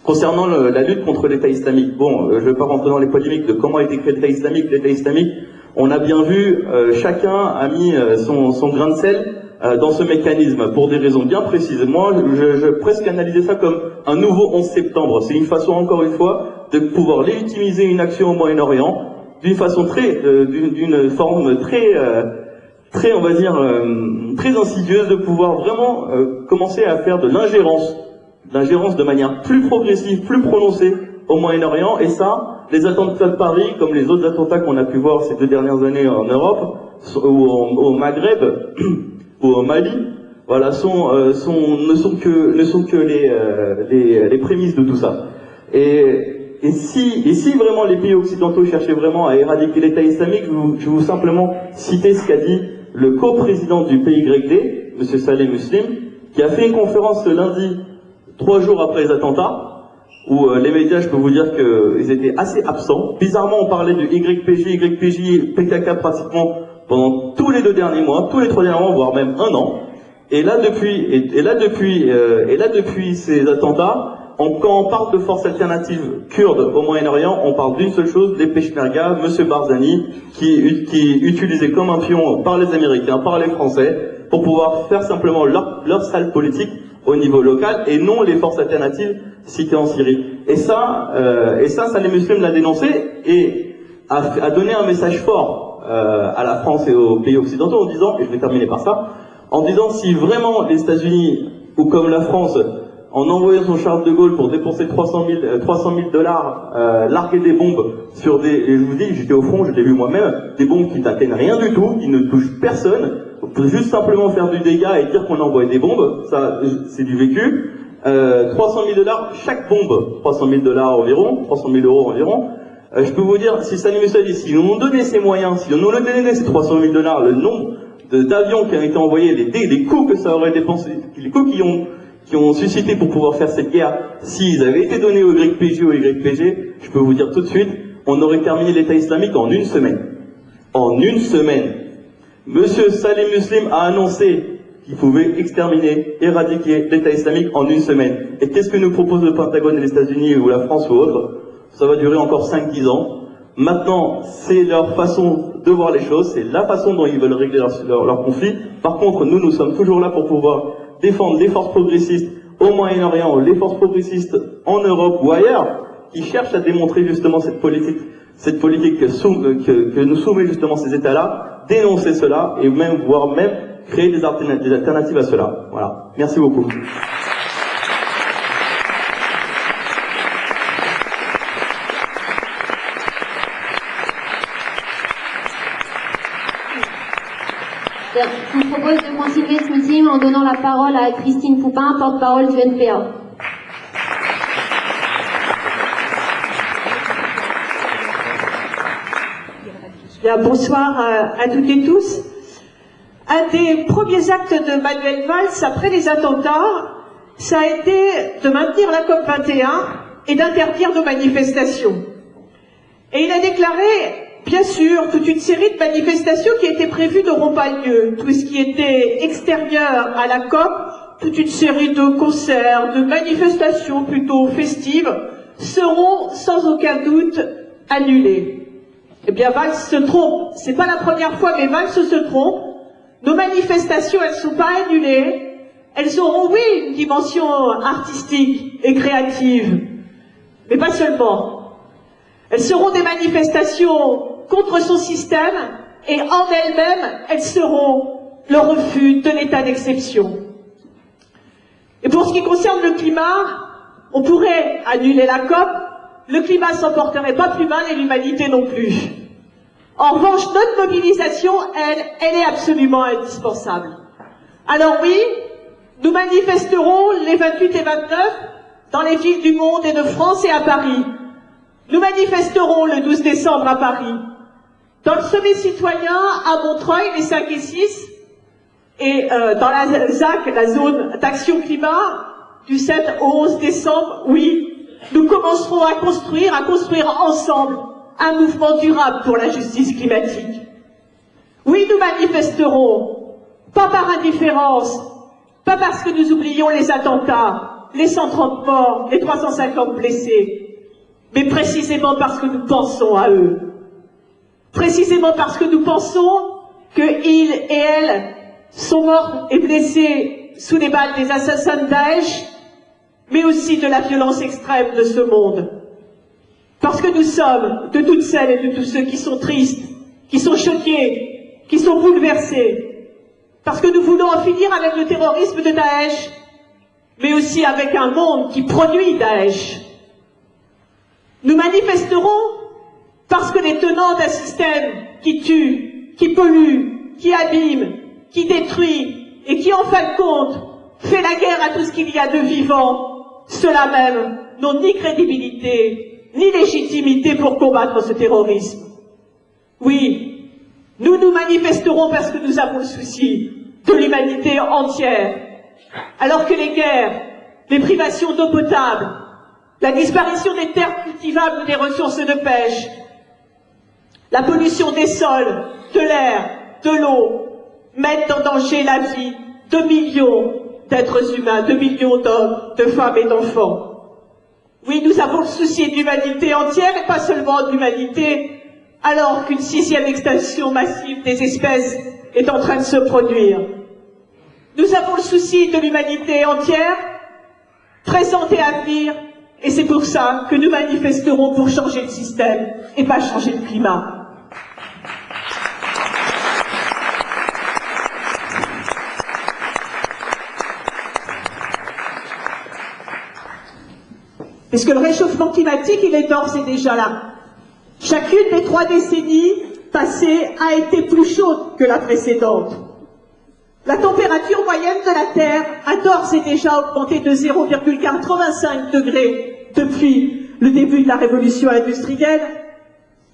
Concernant la lutte contre l'État islamique, bon, je ne vais pas rentrer dans les polémiques de comment a été créé l'État islamique. L'État islamique, on a bien vu, chacun a mis son grain de sel dans ce mécanisme pour des raisons bien précises. Moi, je presque analysais ça comme un nouveau 11 septembre. C'est une façon, encore une fois, de pouvoir légitimiser une action au Moyen-Orient d'une façon d'une forme très, on va dire, très insidieuse, de pouvoir vraiment commencer à faire de l'ingérence de manière plus progressive, plus prononcée au Moyen-Orient. Et ça, les attentats de Paris, comme les autres attentats qu'on a pu voir ces 2 dernières années en Europe ou au Maghreb ou au Mali, voilà, ne sont que les prémices de tout ça. Et si vraiment les pays occidentaux cherchaient vraiment à éradiquer l'État islamique, je vais vous simplement citer ce qu'a dit le co-président du PYD, M. Saleh Muslim, qui a fait une conférence ce lundi, 3 jours après les attentats, où les médias, je peux vous dire qu'ils étaient assez absents. Bizarrement, on parlait du YPJ, PKK pratiquement pendant tous les 2 derniers mois, tous les 3 derniers mois, voire même 1 an. Et là, depuis ces attentats, quand on parle de forces alternatives kurdes au Moyen-Orient, on parle d'une seule chose, les Peshmerga, M. Barzani, qui est utilisé comme un pion par les Américains, par les Français, pour pouvoir faire simplement leur sale politique au niveau local, et non les forces alternatives citées en Syrie. Et ça, Saleh Muslim l'a dénoncé, et a donné un message fort à la France et aux pays occidentaux en disant, et je vais terminer par ça, en disant si vraiment les États-Unis, ou comme la France, en envoyant son Charles de Gaulle pour dépenser 300 000 dollars, larguer des bombes sur et je vous dis, j'étais au front, je l'ai vu moi-même, des bombes qui n'atteignent rien du tout, qui ne touchent personne, pour juste simplement faire du dégât et dire qu'on envoie des bombes, ça, c'est du vécu. 300 000 dollars, chaque bombe, 300 000 dollars environ, 300 000 euros environ, Je peux vous dire, si Salim Moussa dit, si nous ont donné ces moyens, si on nous a donné ces 300 000 $, le nombre d'avions qui ont été envoyés, les coûts que ça aurait dépensé, les coûts qui ont suscité pour pouvoir faire cette guerre, s'ils avaient été donnés au YPG ou au YPG, je peux vous dire tout de suite, on aurait terminé l'État islamique en 1 semaine. En 1 semaine. Monsieur Salim Muslim a annoncé qu'il pouvait exterminer, éradiquer l'État islamique en 1 semaine. Et qu'est-ce que nous propose le Pentagone et les États-Unis ou la France ou autre? Ça va durer encore 5-10 ans. Maintenant, c'est leur façon de voir les choses, c'est la façon dont ils veulent régler leur conflit. Par contre, nous sommes toujours là pour pouvoir défendre les forces progressistes au Moyen-Orient, les forces progressistes en Europe ou ailleurs, qui cherchent à démontrer justement cette politique que nous soumet justement ces États-là, dénoncer cela et même, voire même, créer des alternatives à cela. Voilà. Merci beaucoup. Je vous propose de continuer ce meeting en donnant la parole à Christine Poupin, porte-parole du NPA. Bien, bonsoir à toutes et tous. Un des premiers actes de Manuel Valls après les attentats, ça a été de maintenir la COP21 et d'interdire nos manifestations. Et il a déclaré, bien sûr, toute une série de manifestations qui étaient prévues n'auront pas lieu. Tout ce qui était extérieur à la COP, toute une série de concerts, de manifestations plutôt festives, seront sans aucun doute annulées. Eh bien, Valls se trompe. C'est pas la première fois, mais Valls se trompe. Nos manifestations, elles sont pas annulées. Elles auront, oui, une dimension artistique et créative. Mais pas seulement. Elles seront des manifestations contre son système et en elles-mêmes, elles seront le refus de l'état d'exception. Et pour ce qui concerne le climat, on pourrait annuler la COP. Le climat s'en porterait pas plus mal et l'humanité non plus. En revanche, notre mobilisation, elle est absolument indispensable. Alors oui, nous manifesterons les 28 et 29 dans les villes du monde et de France et à Paris. Nous manifesterons le 12 décembre à Paris. Dans le sommet citoyen à Montreuil, les 5 et 6, et dans la ZAC, la zone d'action climat, du 7 au 11 décembre, oui, nous commencerons à construire ensemble un mouvement durable pour la justice climatique. Oui, nous manifesterons, pas par indifférence, pas parce que nous oublions les attentats, les 130 morts, les 350 blessés, mais précisément parce que nous pensons à eux. Précisément parce que nous pensons qu'ils et elles sont morts et blessés sous les balles des assassins de Daesh, mais aussi de la violence extrême de ce monde. Parce que nous sommes de toutes celles et de tous ceux qui sont tristes, qui sont choqués, qui sont bouleversés. Parce que nous voulons en finir avec le terrorisme de Daesh, mais aussi avec un monde qui produit Daesh. Nous manifesterons parce que les tenants d'un système qui tue, qui pollue, qui abîme, qui détruit et qui en fin de compte fait la guerre à tout ce qu'il y a de vivant, ceux-là même n'ont ni crédibilité, ni légitimité pour combattre ce terrorisme. Oui, nous nous manifesterons parce que nous avons le souci de l'humanité entière. Alors que les guerres, les privations d'eau potable, la disparition des terres cultivables ou des ressources de pêche, la pollution des sols, de l'air, de l'eau, mettent en danger la vie de millions d'êtres humains, de millions d'hommes, de femmes et d'enfants. Oui, nous avons le souci de l'humanité entière et pas seulement de l'humanité, alors qu'une 6e extinction massive des espèces est en train de se produire. Nous avons le souci de l'humanité entière, présente et à venir, et c'est pour ça que nous manifesterons pour changer le système et pas changer le climat. Puisque le réchauffement climatique, il est d'ores et déjà là. Chacune des 3 décennies passées a été plus chaude que la précédente. La température moyenne de la Terre a d'ores et déjà augmenté de 0,85 degrés depuis le début de la révolution industrielle,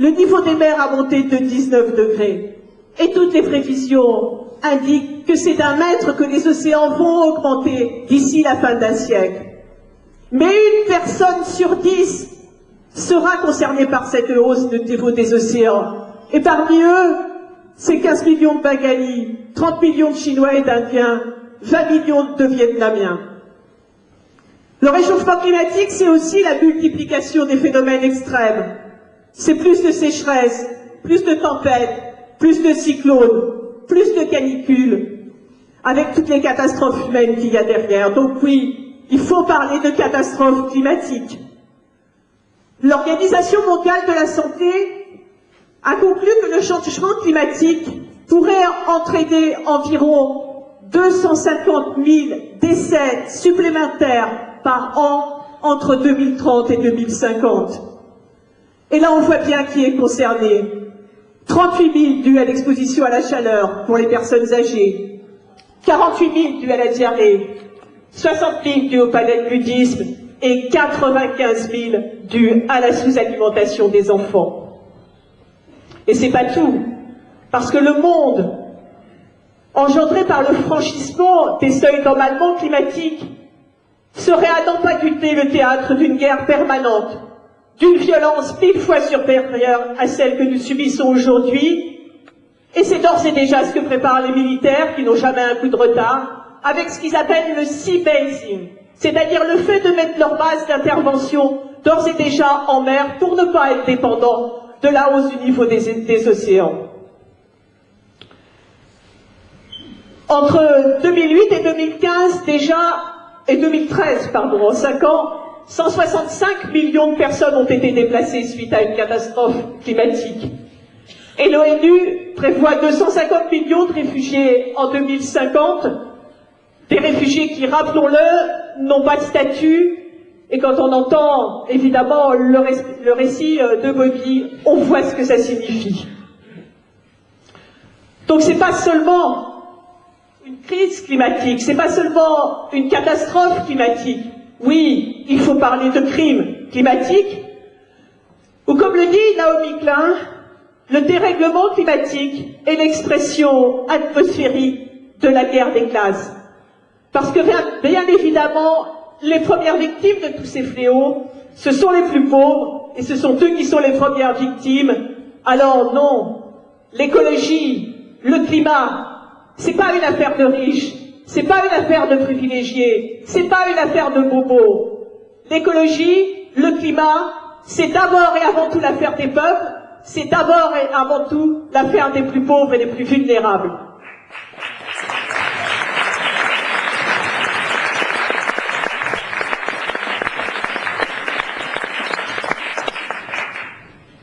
Le niveau des mers a monté de 19 degrés. Et toutes les prévisions indiquent que c'est d'1 mètre que les océans vont augmenter d'ici la fin d'un siècle. Mais une personne sur 10 sera concernée par cette hausse de niveau des océans. Et parmi eux, c'est 15 millions de Bengalis, 30 millions de Chinois et d'Indiens, 20 millions de Vietnamiens. Le réchauffement climatique, c'est aussi la multiplication des phénomènes extrêmes. C'est plus de sécheresse, plus de tempêtes, plus de cyclones, plus de canicules, avec toutes les catastrophes humaines qu'il y a derrière. Donc oui, il faut parler de catastrophes climatiques. L'Organisation mondiale de la santé a conclu que le changement climatique pourrait entraîner environ 250 000 décès supplémentaires par an entre 2030 et 2050. Et là, on voit bien qui est concerné. 38 000 dus à l'exposition à la chaleur pour les personnes âgées, 48 000 dus à la diarrhée, 60 000 dus au paludisme et 95 000 dus à la sous-alimentation des enfants. Et c'est pas tout, parce que le monde, engendré par le franchissement des seuils d'emballement climatique, serait à n'en pas douter le théâtre d'une guerre permanente, d'une violence 1000 fois supérieure à celle que nous subissons aujourd'hui, et c'est d'ores et déjà ce que préparent les militaires qui n'ont jamais un coup de retard, avec ce qu'ils appellent le sea basing, c'est-à-dire le fait de mettre leur base d'intervention d'ores et déjà en mer pour ne pas être dépendants de la hausse du niveau des océans. Entre 2008 et 2015 déjà, et 2013, pardon, en 5 ans, 165 millions de personnes ont été déplacées suite à une catastrophe climatique. Et l'ONU prévoit 250 millions de réfugiés en 2050, des réfugiés qui, rappelons-le, n'ont pas de statut, et quand on entend évidemment le récit de Bobby, on voit ce que ça signifie. Donc c'est pas seulement une crise climatique, c'est pas seulement une catastrophe climatique. Oui, il faut parler de crimes climatiques, ou comme le dit Naomi Klein, le dérèglement climatique est l'expression atmosphérique de la guerre des classes. Parce que bien évidemment, les premières victimes de tous ces fléaux, ce sont les plus pauvres, et ce sont eux qui sont les premières victimes. Alors non, l'écologie, le climat, c'est pas une affaire de riches, c'est pas une affaire de privilégiés, c'est pas une affaire de bobos. L'écologie, le climat, c'est d'abord et avant tout l'affaire des peuples, c'est d'abord et avant tout l'affaire des plus pauvres et des plus vulnérables.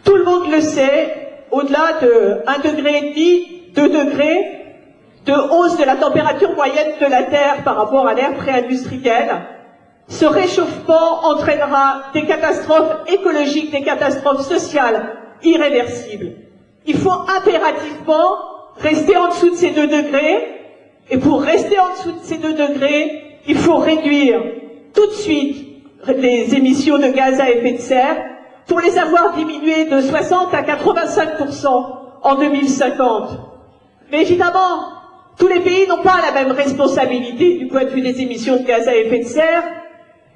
Tout le monde le sait, au-delà de 1,5 degré, 2 degrés, de hausse de la température moyenne de la Terre par rapport à l'ère pré-industrielle, ce réchauffement entraînera des catastrophes écologiques, des catastrophes sociales irréversibles. Il faut impérativement rester en dessous de ces 2 degrés, et pour rester en dessous de ces 2 degrés, il faut réduire tout de suite les émissions de gaz à effet de serre, pour les avoir diminuées de 60 à 85% en 2050. Mais évidemment, tous les pays n'ont pas la même responsabilité du point de vue des émissions de gaz à effet de serre,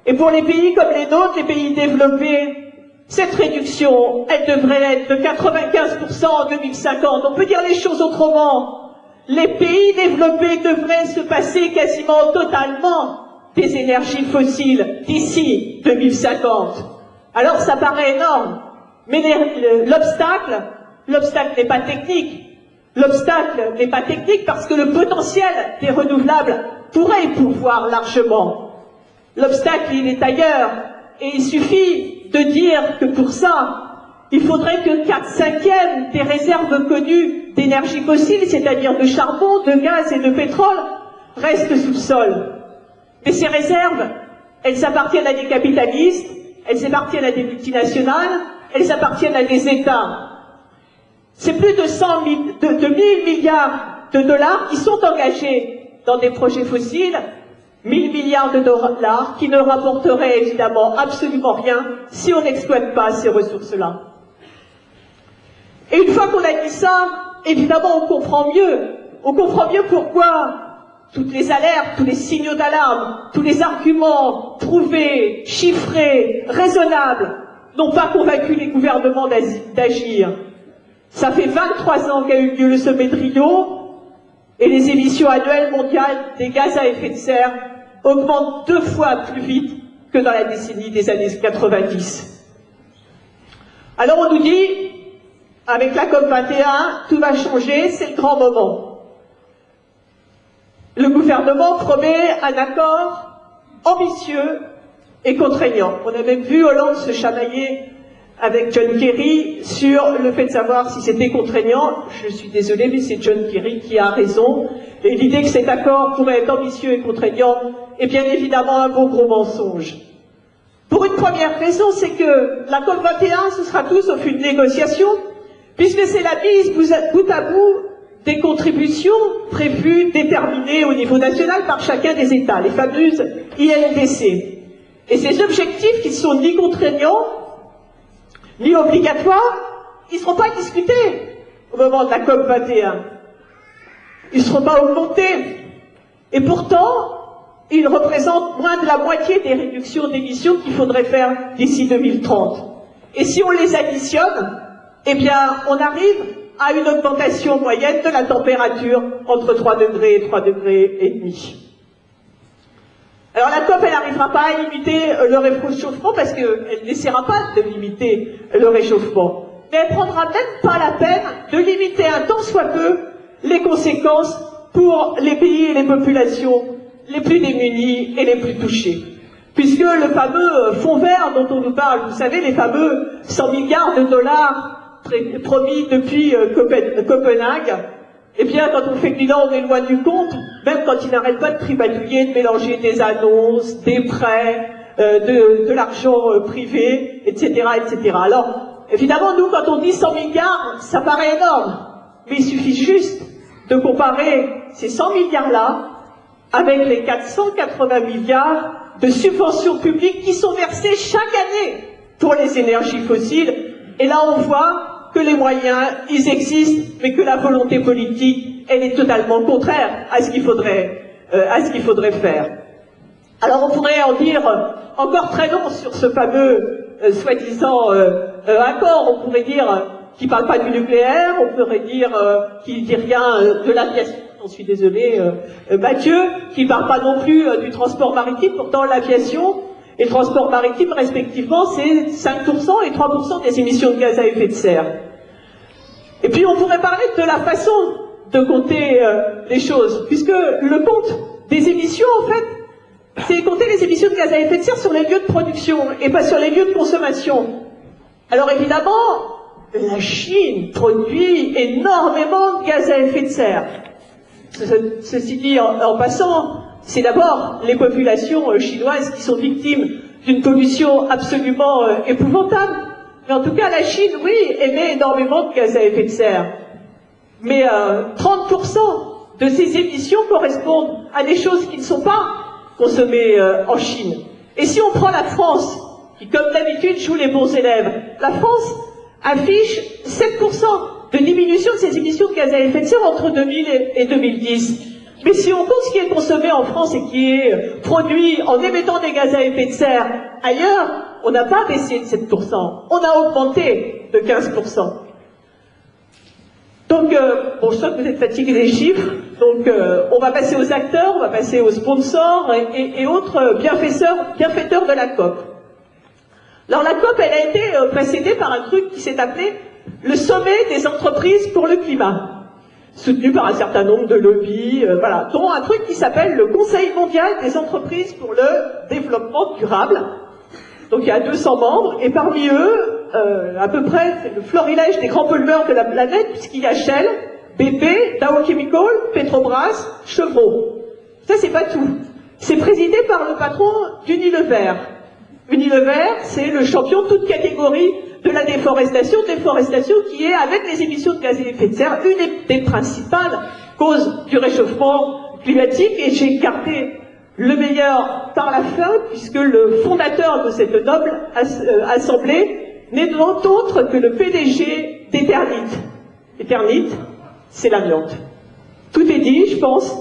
et pour les pays comme les nôtres, les pays développés, cette réduction, elle devrait être de 95% en 2050. On peut dire les choses autrement. Les pays développés devraient se passer quasiment totalement des énergies fossiles d'ici 2050. Alors ça paraît énorme, mais l'obstacle n'est pas technique. L'obstacle n'est pas technique parce que le potentiel des renouvelables pourrait y pourvoir largement. L'obstacle, il est ailleurs, et il suffit de dire que pour ça, il faudrait que 4/5 des réserves connues d'énergie fossile, c'est-à-dire de charbon, de gaz et de pétrole, restent sous le sol. Mais ces réserves, elles appartiennent à des capitalistes, elles appartiennent à des multinationales, elles appartiennent à des États. C'est plus de 1000 milliards de dollars qui sont engagés dans des projets fossiles, 1000 milliards de dollars qui ne rapporteraient évidemment absolument rien si on n'exploite pas ces ressources-là. Et une fois qu'on a dit ça, évidemment, on comprend mieux. On comprend mieux pourquoi toutes les alertes, tous les signaux d'alarme, tous les arguments prouvés, chiffrés, raisonnables, n'ont pas convaincu les gouvernements d'agir. Ça fait 23 ans qu'a eu lieu le sommet de Rio, et les émissions annuelles mondiales des gaz à effet de serre augmentent 2 fois plus vite que dans la décennie des années 90. Alors on nous dit, avec la COP21, tout va changer, c'est le grand moment. Le gouvernement promet un accord ambitieux et contraignant. On a même vu Hollande se chamailler avec John Kerry sur le fait de savoir si c'était contraignant. Je suis désolée, mais c'est John Kerry qui a raison. Et l'idée que cet accord pourrait être ambitieux et contraignant est bien évidemment un beau gros mensonge. Pour une première raison, c'est que la COP21, ce sera tout sauf une négociation, puisque c'est la mise bout à bout des contributions prévues, déterminées au niveau national par chacun des États, les fameuses INDC. Et ces objectifs qui ne sont ni contraignants, ni obligatoires, ils ne seront pas discutés au moment de la COP21. Ils ne seront pas augmentés. Et pourtant, ils représentent moins de la moitié des réductions d'émissions qu'il faudrait faire d'ici 2030. Et si on les additionne, eh bien, on arrive à une augmentation moyenne de la température entre 3 degrés et 3 degrés et demi. Alors la COP, elle n'arrivera pas à limiter le réchauffement parce qu'elle n'essaiera pas de limiter le réchauffement. Mais elle prendra même pas la peine de limiter un tant soit peu les conséquences pour les pays et les populations les plus démunis et les plus touchés. Puisque le fameux fonds vert dont on nous parle, vous savez, les fameux 100 milliards de dollars promis depuis Copenhague, eh bien, quand on fait le bilan, on est loin du compte, même quand ils n'arrêtent pas de tripatouiller, de mélanger des annonces, des prêts, de l'argent privé, etc., etc. Alors, évidemment, nous, quand on dit 100 milliards, ça paraît énorme, mais il suffit juste de comparer ces 100 milliards-là avec les 480 milliards de subventions publiques qui sont versées chaque année pour les énergies fossiles. Et là, on voit que les moyens, ils existent, mais que la volonté politique, elle est totalement contraire à ce qu'il faudrait faire. Alors, on pourrait en dire encore très long sur ce fameux soi-disant accord. On pourrait dire qu'il ne parle pas du nucléaire, on pourrait dire qu'il ne dit rien de l'aviation. J'en suis désolée, Mathieu, qui ne parle pas non plus du transport maritime. Pourtant, l'aviation et le transport maritime, respectivement, c'est 5% et 3% des émissions de gaz à effet de serre. Et puis, on pourrait parler de la façon de compter les choses, puisque le compte des émissions, en fait, c'est compter les émissions de gaz à effet de serre sur les lieux de production et pas sur les lieux de consommation. Alors, évidemment, la Chine produit énormément de gaz à effet de serre. Ceci dit, en passant, c'est d'abord les populations chinoises qui sont victimes d'une pollution absolument épouvantable. Mais en tout cas, la Chine, oui, émet énormément de gaz à effet de serre. Mais 30% de ces émissions correspondent à des choses qui ne sont pas consommées en Chine. Et si on prend la France, qui comme d'habitude joue les bons élèves, la France affiche 7% de diminution de ses émissions de gaz à effet de serre entre 2000 et 2010. Mais si on compte ce qui est consommé en France et qui est produit en émettant des gaz à effet de serre ailleurs, on n'a pas baissé de 7%, on a augmenté de 15%. Donc, bon, je sens que vous êtes fatigués des chiffres, donc on va passer aux acteurs, on va passer aux sponsors et autres bienfaiteurs de la COP. Alors la COP, elle a été précédée par un truc qui s'est appelé le sommet des entreprises pour le climat, soutenu par un certain nombre de lobbies, voilà, dont un truc qui s'appelle le Conseil mondial des entreprises pour le développement durable. Donc il y a 200 membres, et parmi eux, à peu près, c'est le florilège des grands pollueurs de la planète, puisqu'il y a Shell, BP, Dow Chemical, Petrobras, Chevron. Ça, c'est pas tout. C'est présidé par le patron d'Unilever. Unilever, c'est le champion de toute catégorie de la déforestation qui est, avec les émissions de gaz à effet de serre, une des principales causes du réchauffement climatique. Et j'ai gardé le meilleur par la fin, puisque le fondateur de cette noble assemblée n'est autre que le PDG d'Eternit. Eternit, c'est l'amiante. Tout est dit, je pense.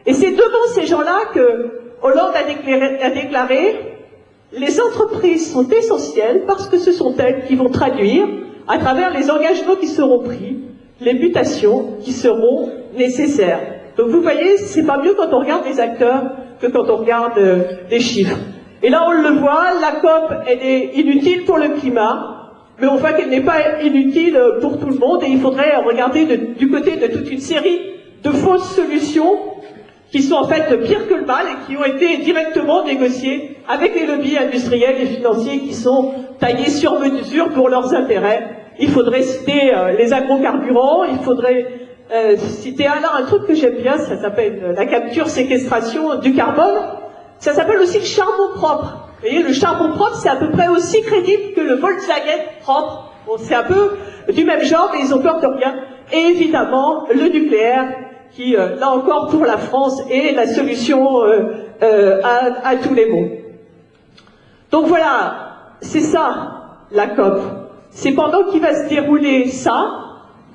Et c'est devant ces gens-là que Hollande a déclaré « Les entreprises sont essentielles parce que ce sont elles qui vont traduire, à travers les engagements qui seront pris, les mutations qui seront nécessaires. » Donc vous voyez, c'est pas mieux quand on regarde les acteurs que quand on regarde les chiffres. Et là, on le voit, la COP, elle est inutile pour le climat, mais on voit qu'elle n'est pas inutile pour tout le monde, et il faudrait regarder du côté de toute une série de fausses solutions qui sont en fait pires que le mal et qui ont été directement négociées avec les lobbies industriels et financiers qui sont taillés sur mesure pour leurs intérêts. Il faudrait citer les agrocarburants, il faudrait citer un truc que j'aime bien, ça s'appelle la capture-séquestration du carbone. Ça s'appelle aussi le charbon propre. Vous voyez, le charbon propre, c'est à peu près aussi crédible que le Volkswagen propre. Bon, c'est un peu du même genre, mais ils ont peur de rien. Et évidemment, le nucléaire, qui, là encore, pour la France, est la solution à tous les maux. Donc voilà, c'est ça, la COP. C'est pendant qu'il va se dérouler ça,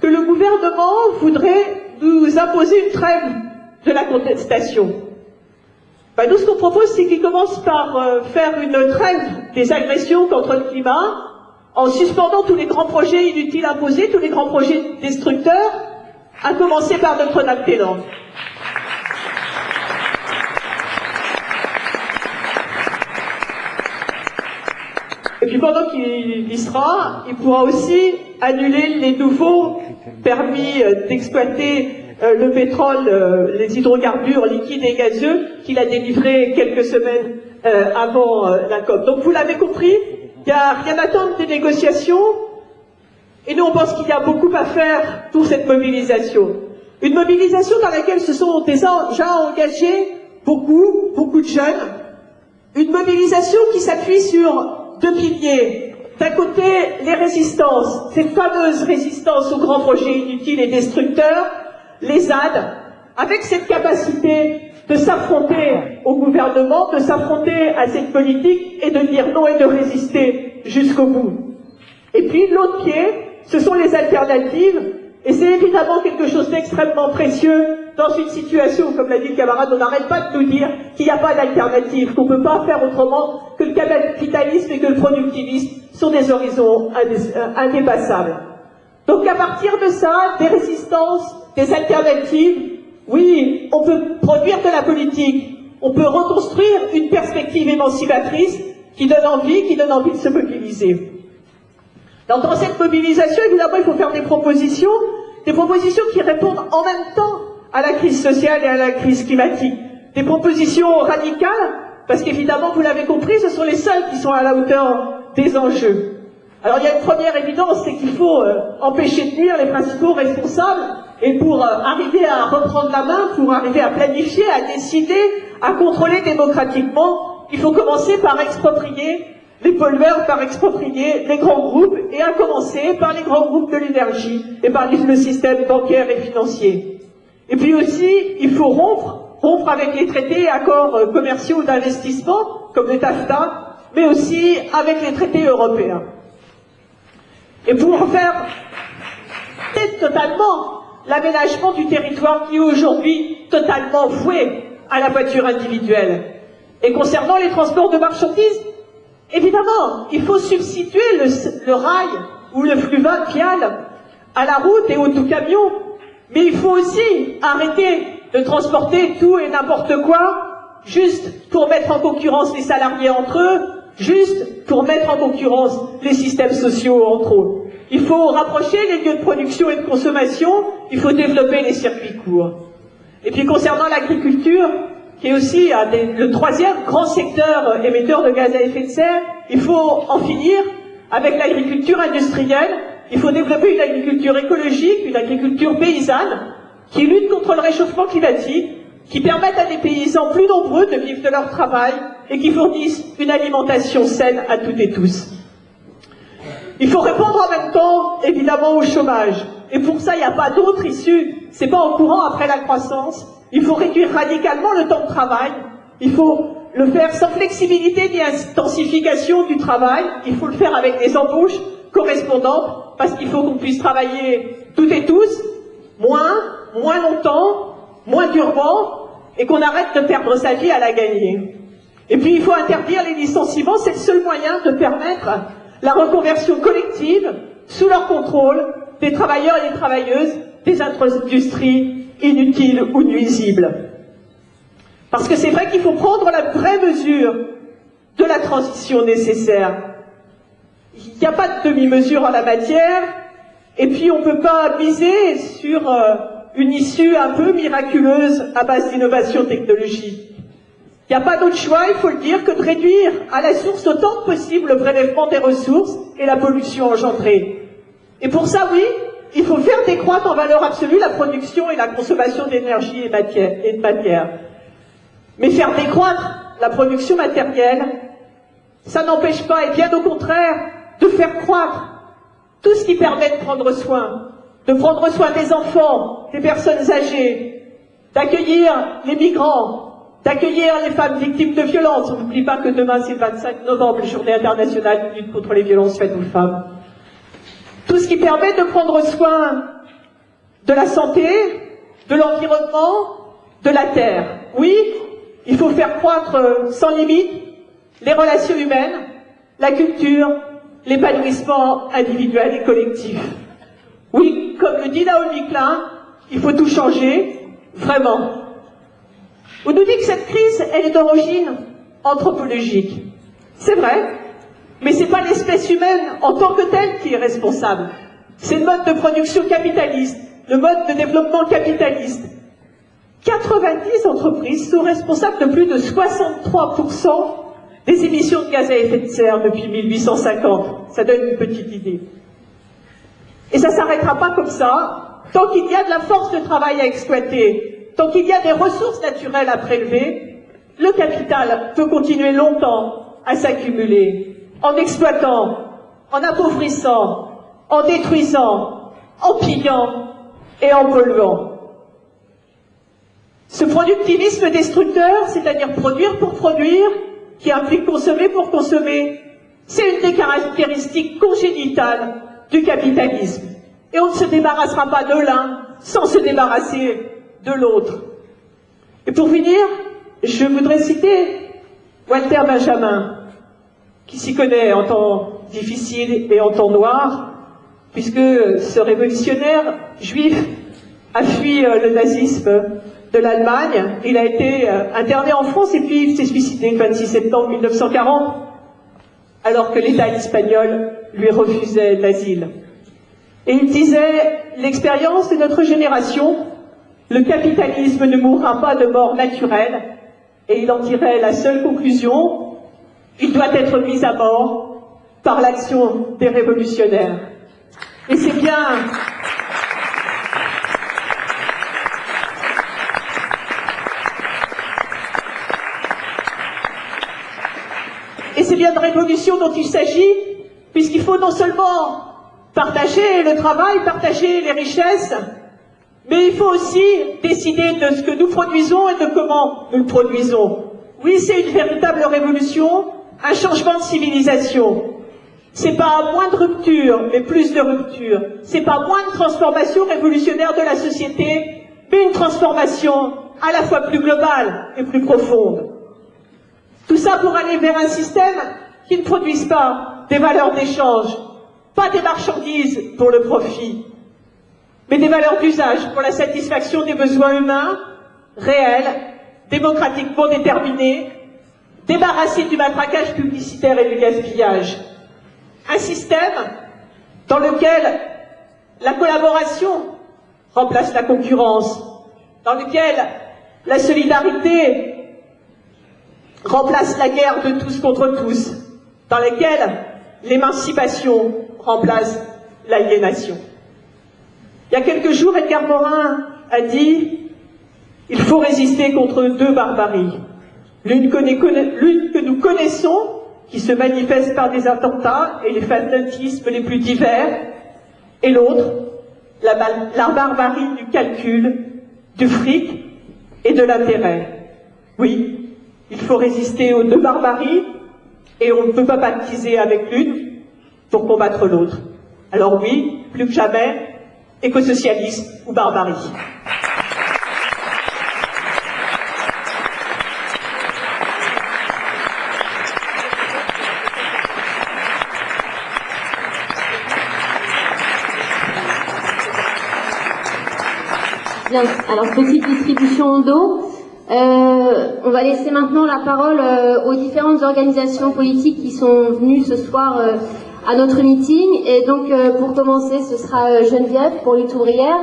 que le gouvernement voudrait nous imposer une trêve de la contestation. Ben, nous, ce qu'on propose, c'est qu'il commence par faire une trêve des agressions contre le climat, en suspendant tous les grands projets inutiles imposés, tous les grands projets destructeurs, à commencer par Notre-Dame-des-Landes. Et puis pendant qu'il y sera, il pourra aussi annuler les nouveaux permis d'exploiter le pétrole, les hydrocarbures liquides et gazeux qu'il a délivrés quelques semaines avant la COP. Donc vous l'avez compris, il n'y a rien à attendre des négociations, et nous on pense qu'il y a beaucoup à faire pour cette mobilisation. Une mobilisation dans laquelle se sont déjà engagés beaucoup de jeunes. Une mobilisation qui s'appuie sur deux piliers. D'un côté, les résistances, cette fameuse résistance aux grands projets inutiles et destructeurs, les ZAD, avec cette capacité de s'affronter au gouvernement, de s'affronter à cette politique et de dire non et de résister jusqu'au bout. Et puis l'autre pied, ce sont les alternatives, et c'est évidemment quelque chose d'extrêmement précieux dans une situation, comme l'a dit le camarade, on n'arrête pas de nous dire qu'il n'y a pas d'alternative, qu'on ne peut pas faire autrement, que le capitalisme et que le productivisme sont des horizons indépassables. Donc à partir de ça, des résistances, des alternatives, oui, on peut produire de la politique, on peut reconstruire une perspective émancipatrice qui donne envie de se mobiliser. Alors dans cette mobilisation, évidemment, il faut faire des propositions qui répondent en même temps à la crise sociale et à la crise climatique. Des propositions radicales, parce qu'évidemment, vous l'avez compris, ce sont les seules qui sont à la hauteur des enjeux. Alors il y a une première évidence, c'est qu'il faut empêcher de nuire les principaux responsables, et pour arriver à reprendre la main, pour arriver à planifier, à décider, à contrôler démocratiquement, il faut commencer par exproprier les pollueurs, par exproprier les grands groupes, et à commencer par les grands groupes de l'énergie et par le système bancaire et financier. Et puis aussi, il faut rompre avec les traités et accords commerciaux d'investissement, comme le TAFTA, mais aussi avec les traités européens. Et pour faire totalement l'aménagement du territoire qui est aujourd'hui totalement voué à la voiture individuelle. Et concernant les transports de marchandises, évidemment, il faut substituer le rail ou le fluvial à la route et au tout camion, mais il faut aussi arrêter de transporter tout et n'importe quoi juste pour mettre en concurrence les salariés entre eux, juste pour mettre en concurrence les systèmes sociaux entre eux. Il faut rapprocher les lieux de production et de consommation, il faut développer les circuits courts. Et puis concernant l'agriculture, qui est aussi le troisième grand secteur émetteur de gaz à effet de serre, il faut en finir avec l'agriculture industrielle, il faut développer une agriculture écologique, une agriculture paysanne, qui lutte contre le réchauffement climatique, qui permette à des paysans plus nombreux de vivre de leur travail et qui fournissent une alimentation saine à toutes et tous. Il faut répondre en même temps, évidemment, au chômage. Et pour ça, il n'y a pas d'autre issue. C'est pas en courant après la croissance. Il faut réduire radicalement le temps de travail. Il faut le faire sans flexibilité ni intensification du travail. Il faut le faire avec des embauches correspondante, parce qu'il faut qu'on puisse travailler toutes et tous, moins longtemps, moins durement, et qu'on arrête de perdre sa vie à la gagner. Et puis il faut interdire les licenciements, c'est le seul moyen de permettre la reconversion collective, sous leur contrôle, des travailleurs et des travailleuses, des industries inutiles ou nuisibles. Parce que c'est vrai qu'il faut prendre la vraie mesure de la transition nécessaire. Il n'y a pas de demi-mesure en la matière, et puis on ne peut pas miser sur une issue un peu miraculeuse à base d'innovation technologique. Il n'y a pas d'autre choix, il faut le dire, que de réduire à la source autant que possible le prélèvement des ressources et la pollution engendrée. Et pour ça, oui, il faut faire décroître en valeur absolue la production et la consommation d'énergie et de matière. Mais faire décroître la production matérielle, ça n'empêche pas, et bien au contraire, de faire croître tout ce qui permet de prendre soin des enfants, des personnes âgées, d'accueillir les migrants, d'accueillir les femmes victimes de violences. On n'oublie pas que demain c'est le 25 novembre, journée internationale de lutte contre les violences faites aux femmes. Tout ce qui permet de prendre soin de la santé, de l'environnement, de la terre. Oui, il faut faire croître sans limite les relations humaines, la culture, l'épanouissement individuel et collectif. Oui, comme le dit Naomi Klein, il faut tout changer, vraiment. On nous dit que cette crise, elle est d'origine anthropologique. C'est vrai, mais c'est pas l'espèce humaine en tant que telle qui est responsable. C'est le mode de production capitaliste, le mode de développement capitaliste. 90 entreprises sont responsables de plus de 63% des émissions de gaz à effet de serre depuis 1850. Ça donne une petite idée. Et ça ne s'arrêtera pas comme ça, tant qu'il y a de la force de travail à exploiter, tant qu'il y a des ressources naturelles à prélever, le capital peut continuer longtemps à s'accumuler, en exploitant, en appauvrissant, en détruisant, en pillant et en polluant. Ce productivisme destructeur, c'est-à-dire produire pour produire, qui implique consommer pour consommer, c'est une des caractéristiques congénitales du capitalisme. Et on ne se débarrassera pas de l'un sans se débarrasser de l'autre. Et pour finir, je voudrais citer Walter Benjamin, qui s'y connaît en temps difficile et en temps noir, puisque ce révolutionnaire juif a fui le nazisme de l'Allemagne. Il a été interné en France et puis il s'est suicidé le 26 septembre 1940, alors que l'État espagnol lui refusait l'asile. Et il disait, l'expérience de notre génération, le capitalisme ne mourra pas de mort naturelle, et il en tirait la seule conclusion, il doit être mis à mort par l'action des révolutionnaires. Et c'est bien... Et c'est bien de révolution dont il s'agit, puisqu'il faut non seulement partager le travail, partager les richesses, mais il faut aussi décider de ce que nous produisons et de comment nous le produisons. Oui, c'est une véritable révolution, un changement de civilisation. C'est pas moins de rupture, mais plus de rupture. C'est pas moins de transformation révolutionnaire de la société, mais une transformation à la fois plus globale et plus profonde. Tout ça pour aller vers un système qui ne produise pas des valeurs d'échange, pas des marchandises pour le profit, mais des valeurs d'usage pour la satisfaction des besoins humains, réels, démocratiquement déterminés, débarrassés du matraquage publicitaire et du gaspillage. Un système dans lequel la collaboration remplace la concurrence, dans lequel la solidarité remplace la guerre de tous contre tous, dans lequel l'émancipation remplace l'aliénation. Il y a quelques jours, Edgar Morin a dit « Il faut résister contre deux barbaries. L'une que nous connaissons, qui se manifeste par des attentats et les fanatismes les plus divers, et l'autre, la barbarie du calcul, du fric et de l'intérêt. Oui, il faut résister aux deux barbaries, et on ne peut pas pactiser avec l'une, pour combattre l'autre. Alors oui, plus que jamais, écosocialisme ou barbarie. Bien, alors petite distribution d'eau. On va laisser maintenant la parole aux différentes organisations politiques qui sont venues ce soir à notre meeting. Et donc, pour commencer, ce sera Geneviève pour Lutte ouvrière.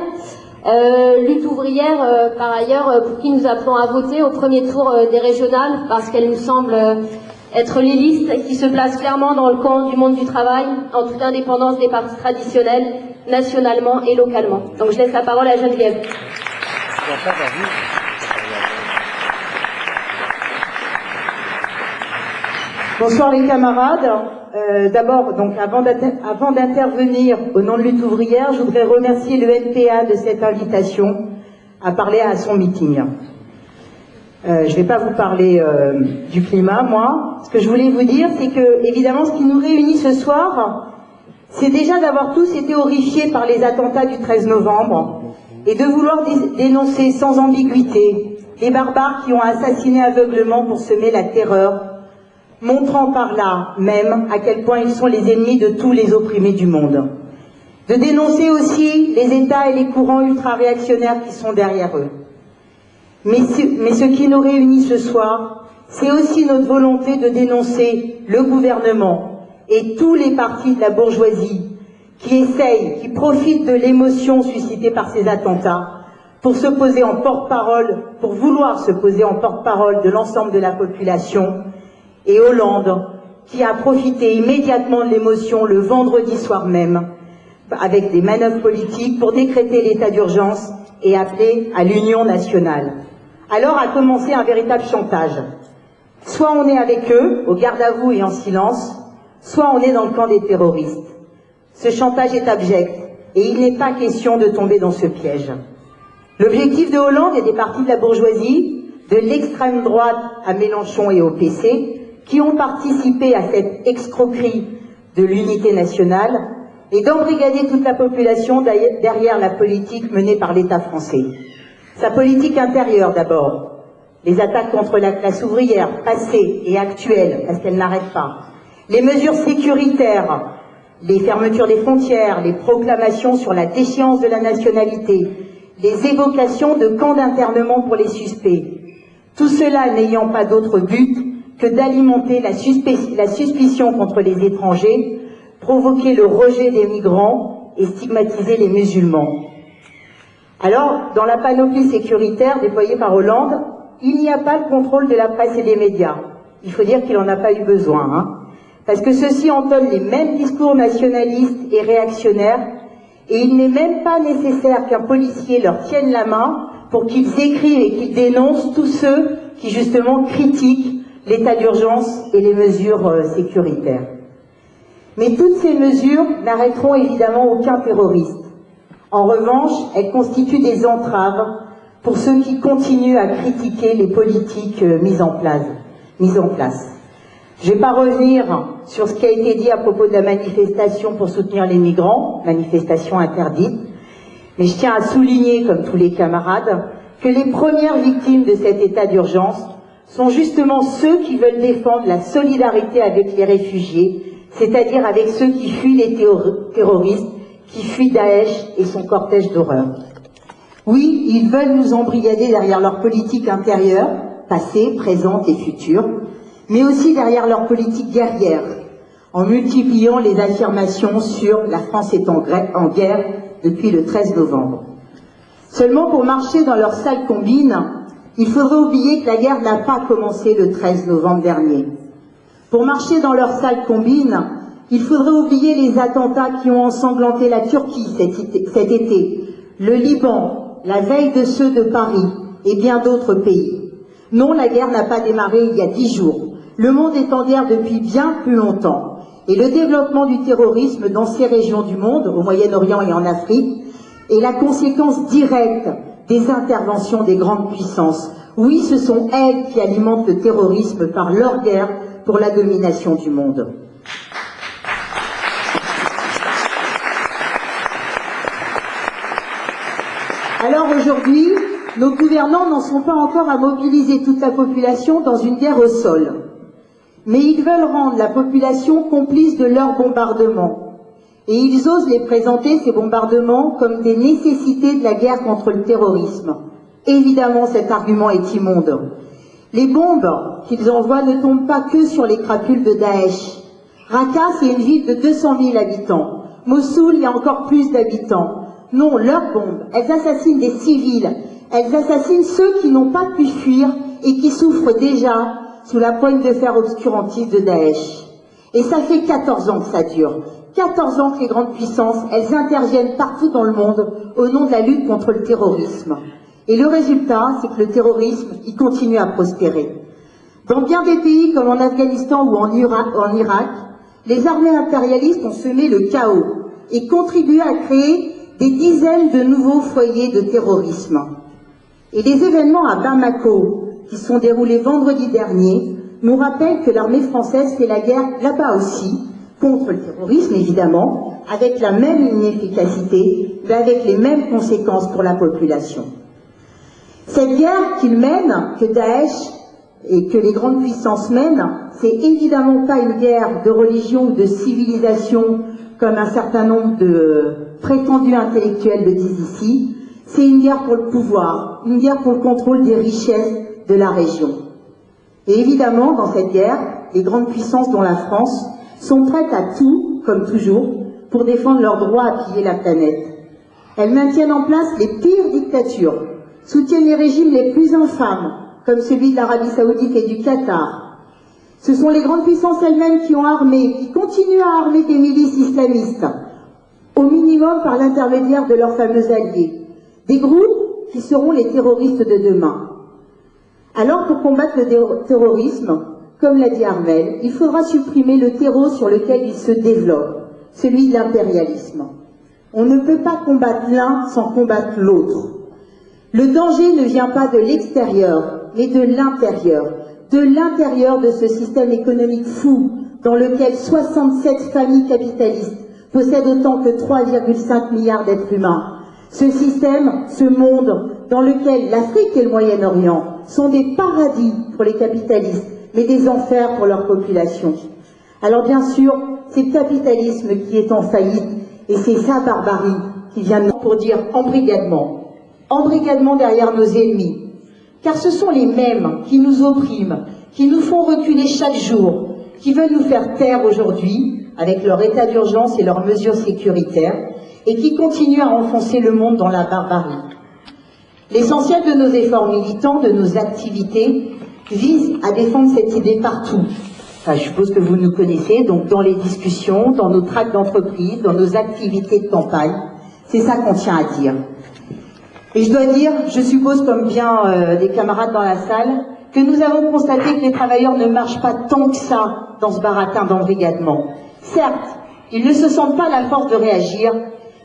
Lutte ouvrière, par ailleurs, pour qui nous appelons à voter au premier tour des régionales, parce qu'elle nous semble être les listes qui se placent clairement dans le camp du monde du travail, en toute indépendance des partis traditionnels, nationalement et localement. Donc, je laisse la parole à Geneviève. Bonsoir les camarades. D'abord, donc avant d'intervenir au nom de Lutte ouvrière, je voudrais remercier le NPA de cette invitation à parler à son meeting. Je ne vais pas vous parler du climat, moi. Ce que je voulais vous dire, c'est que, évidemment, ce qui nous réunit ce soir, c'est déjà d'avoir tous été horrifiés par les attentats du 13 novembre et de vouloir dénoncer sans ambiguïté les barbares qui ont assassiné aveuglément pour semer la terreur, montrant par là même à quel point ils sont les ennemis de tous les opprimés du monde. De dénoncer aussi les États et les courants ultra-réactionnaires qui sont derrière eux. Mais ce qui nous réunit ce soir, c'est aussi notre volonté de dénoncer le gouvernement et tous les partis de la bourgeoisie qui essayent, qui profitent de l'émotion suscitée par ces attentats pour se poser en porte-parole, pour vouloir se poser en porte-parole de l'ensemble de la population. Et Hollande, qui a profité immédiatement de l'émotion le vendredi soir même, avec des manœuvres politiques pour décréter l'état d'urgence et appeler à l'union nationale. Alors a commencé un véritable chantage. Soit on est avec eux, au garde à vous et en silence, soit on est dans le camp des terroristes. Ce chantage est abject et il n'est pas question de tomber dans ce piège. L'objectif de Hollande et des partis de la bourgeoisie, de l'extrême droite à Mélenchon et au PC, qui ont participé à cette escroquerie de l'unité nationale, et d'embrigader toute la population derrière la politique menée par l'État français. Sa politique intérieure d'abord, les attaques contre la classe ouvrière, passées et actuelles, parce qu'elles n'arrêtent pas, les mesures sécuritaires, les fermetures des frontières, les proclamations sur la déchéance de la nationalité, les évocations de camps d'internement pour les suspects. Tout cela n'ayant pas d'autre but que d'alimenter la suspicion contre les étrangers, provoquer le rejet des migrants et stigmatiser les musulmans. Alors, dans la panoplie sécuritaire déployée par Hollande, il n'y a pas le contrôle de la presse et des médias. Il faut dire qu'il n'en a pas eu besoin, hein, parce que ceux-ci entonnent les mêmes discours nationalistes et réactionnaires, et il n'est même pas nécessaire qu'un policier leur tienne la main pour qu'ils écrivent et qu'ils dénoncent tous ceux qui justement critiquent l'état d'urgence et les mesures sécuritaires. Mais toutes ces mesures n'arrêteront évidemment aucun terroriste. En revanche, elles constituent des entraves pour ceux qui continuent à critiquer les politiques mises en place. Je ne vais pas revenir sur ce qui a été dit à propos de la manifestation pour soutenir les migrants, manifestation interdite, mais je tiens à souligner, comme tous les camarades, que les premières victimes de cet état d'urgence sont justement ceux qui veulent défendre la solidarité avec les réfugiés, c'est-à-dire avec ceux qui fuient les terroristes, qui fuient Daesh et son cortège d'horreur. Oui, ils veulent nous embrigader derrière leur politique intérieure, passée, présente et future, mais aussi derrière leur politique guerrière, en multipliant les affirmations sur la France est en guerre depuis le 13 novembre. Seulement pour marcher dans leur sale combine, il faudrait oublier que la guerre n'a pas commencé le 13 novembre dernier. Pour marcher dans leur sale combine, il faudrait oublier les attentats qui ont ensanglanté la Turquie cet été, le Liban, la veille de ceux de Paris et bien d'autres pays. Non, la guerre n'a pas démarré il y a 10 jours. Le monde est en guerre depuis bien plus longtemps. Et le développement du terrorisme dans ces régions du monde, au Moyen-Orient et en Afrique, est la conséquence directe des interventions des grandes puissances. Oui, ce sont elles qui alimentent le terrorisme par leur guerre pour la domination du monde. Alors aujourd'hui, nos gouvernants n'en sont pas encore à mobiliser toute la population dans une guerre au sol. Mais ils veulent rendre la population complice de leurs bombardements. Et ils osent les présenter, ces bombardements, comme des nécessités de la guerre contre le terrorisme. Évidemment, cet argument est immonde. Les bombes qu'ils envoient ne tombent pas que sur les crapules de Daesh. Raqqa, c'est une ville de 200 000 habitants. Mossoul, il y a encore plus d'habitants. Non, leurs bombes, elles assassinent des civils. Elles assassinent ceux qui n'ont pas pu fuir et qui souffrent déjà sous la poigne de fer obscurantiste de Daesh. Et ça fait 14 ans que ça dure. 14 ans que les grandes puissances, elles interviennent partout dans le monde au nom de la lutte contre le terrorisme. Et le résultat, c'est que le terrorisme, il continue à prospérer. Dans bien des pays comme en Afghanistan ou en Irak, les armées impérialistes ont semé le chaos et contribué à créer des dizaines de nouveaux foyers de terrorisme. Et les événements à Bamako, qui sont déroulés vendredi dernier, nous rappellent que l'armée française fait la guerre là-bas aussi, contre le terrorisme évidemment, avec la même inefficacité, mais avec les mêmes conséquences pour la population. Cette guerre qu'ils mènent, que Daesh et que les grandes puissances mènent, c'est évidemment pas une guerre de religion ou de civilisation comme un certain nombre de prétendus intellectuels le disent ici, c'est une guerre pour le pouvoir, une guerre pour le contrôle des richesses de la région. Et évidemment, dans cette guerre, les grandes puissances dont la France sont prêtes à tout, comme toujours, pour défendre leur droit à piller la planète. Elles maintiennent en place les pires dictatures, soutiennent les régimes les plus infâmes, comme celui de l'Arabie Saoudite et du Qatar. Ce sont les grandes puissances elles-mêmes qui ont armé, qui continuent à armer des milices islamistes, au minimum par l'intermédiaire de leurs fameux alliés, des groupes qui seront les terroristes de demain. Alors, pour combattre le terrorisme, comme l'a dit Armel, il faudra supprimer le terreau sur lequel il se développe, celui de l'impérialisme. On ne peut pas combattre l'un sans combattre l'autre. Le danger ne vient pas de l'extérieur, mais de l'intérieur de ce système économique fou dans lequel 67 familles capitalistes possèdent autant que 3,5 milliards d'êtres humains. Ce système, ce monde dans lequel l'Afrique et le Moyen-Orient sont des paradis pour les capitalistes, mais des enfers pour leur population. Alors bien sûr, c'est le capitalisme qui est en faillite, et c'est sa barbarie qui vient pour dire embrigadement derrière nos ennemis. Car ce sont les mêmes qui nous oppriment, qui nous font reculer chaque jour, qui veulent nous faire taire aujourd'hui, avec leur état d'urgence et leurs mesures sécuritaires, et qui continuent à enfoncer le monde dans la barbarie. L'essentiel de nos efforts militants, de nos activités, vise à défendre cette idée partout. Enfin, je suppose que vous nous connaissez, donc dans les discussions, dans nos tracts d'entreprise, dans nos activités de campagne, c'est ça qu'on tient à dire. Et je dois dire, je suppose comme bien des camarades dans la salle, que nous avons constaté que les travailleurs ne marchent pas tant que ça dans ce baratin d'embrigadement. Certes, ils ne se sentent pas la force de réagir,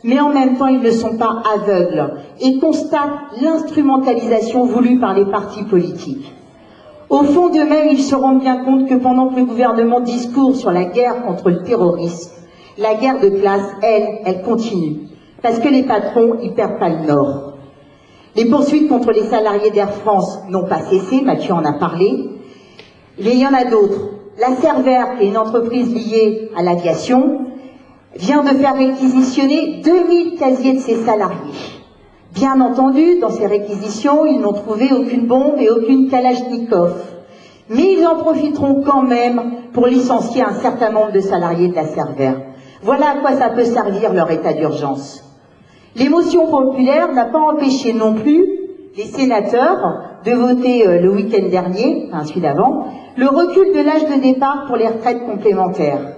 mais en même temps ils ne sont pas aveugles et constatent l'instrumentalisation voulue par les partis politiques. Au fond d'eux-mêmes, ils se rendent bien compte que pendant que le gouvernement discourt sur la guerre contre le terrorisme, la guerre de classe, elle continue. Parce que les patrons, ils perdent pas le nord. Les poursuites contre les salariés d'Air France n'ont pas cessé, Mathieu en a parlé. Il y en a d'autres. La Cervère, qui est une entreprise liée à l'aviation, vient de faire réquisitionner 2000 casiers de ses salariés. Bien entendu, dans ces réquisitions, ils n'ont trouvé aucune bombe et aucune Kalachnikov. Mais ils en profiteront quand même pour licencier un certain nombre de salariés de la Cervère. Voilà à quoi ça peut servir leur état d'urgence. L'émotion populaire n'a pas empêché non plus les sénateurs de voter le week-end dernier, enfin celui d'avant, le recul de l'âge de départ pour les retraites complémentaires.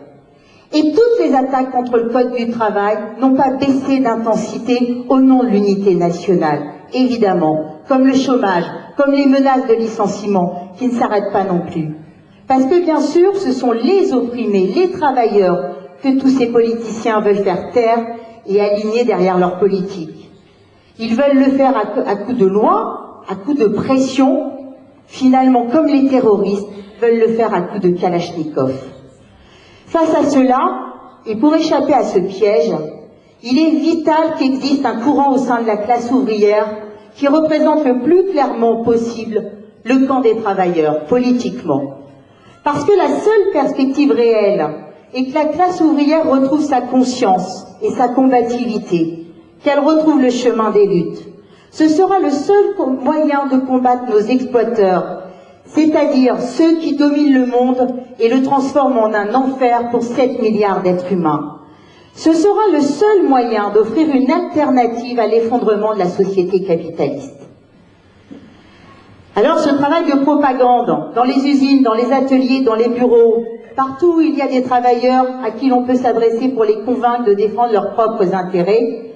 Et toutes les attaques contre le Code du travail n'ont pas baissé d'intensité au nom de l'unité nationale, évidemment, comme le chômage, comme les menaces de licenciement, qui ne s'arrêtent pas non plus. Parce que bien sûr, ce sont les opprimés, les travailleurs, que tous ces politiciens veulent faire taire et aligner derrière leur politique. Ils veulent le faire à coup de loi, à coup de pression, finalement comme les terroristes veulent le faire à coup de Kalachnikov. Face à cela, et pour échapper à ce piège, Il est vital qu'existe un courant au sein de la classe ouvrière qui représente le plus clairement possible le camp des travailleurs, politiquement. Parce que la seule perspective réelle est que la classe ouvrière retrouve sa conscience et sa combativité, qu'elle retrouve le chemin des luttes. Ce sera le seul moyen de combattre nos exploiteurs, c'est-à-dire ceux qui dominent le monde et le transforment en un enfer pour 7 milliards d'êtres humains. Ce sera le seul moyen d'offrir une alternative à l'effondrement de la société capitaliste. Alors ce travail de propagande, dans les usines, dans les ateliers, dans les bureaux, partout où il y a des travailleurs à qui l'on peut s'adresser pour les convaincre de défendre leurs propres intérêts,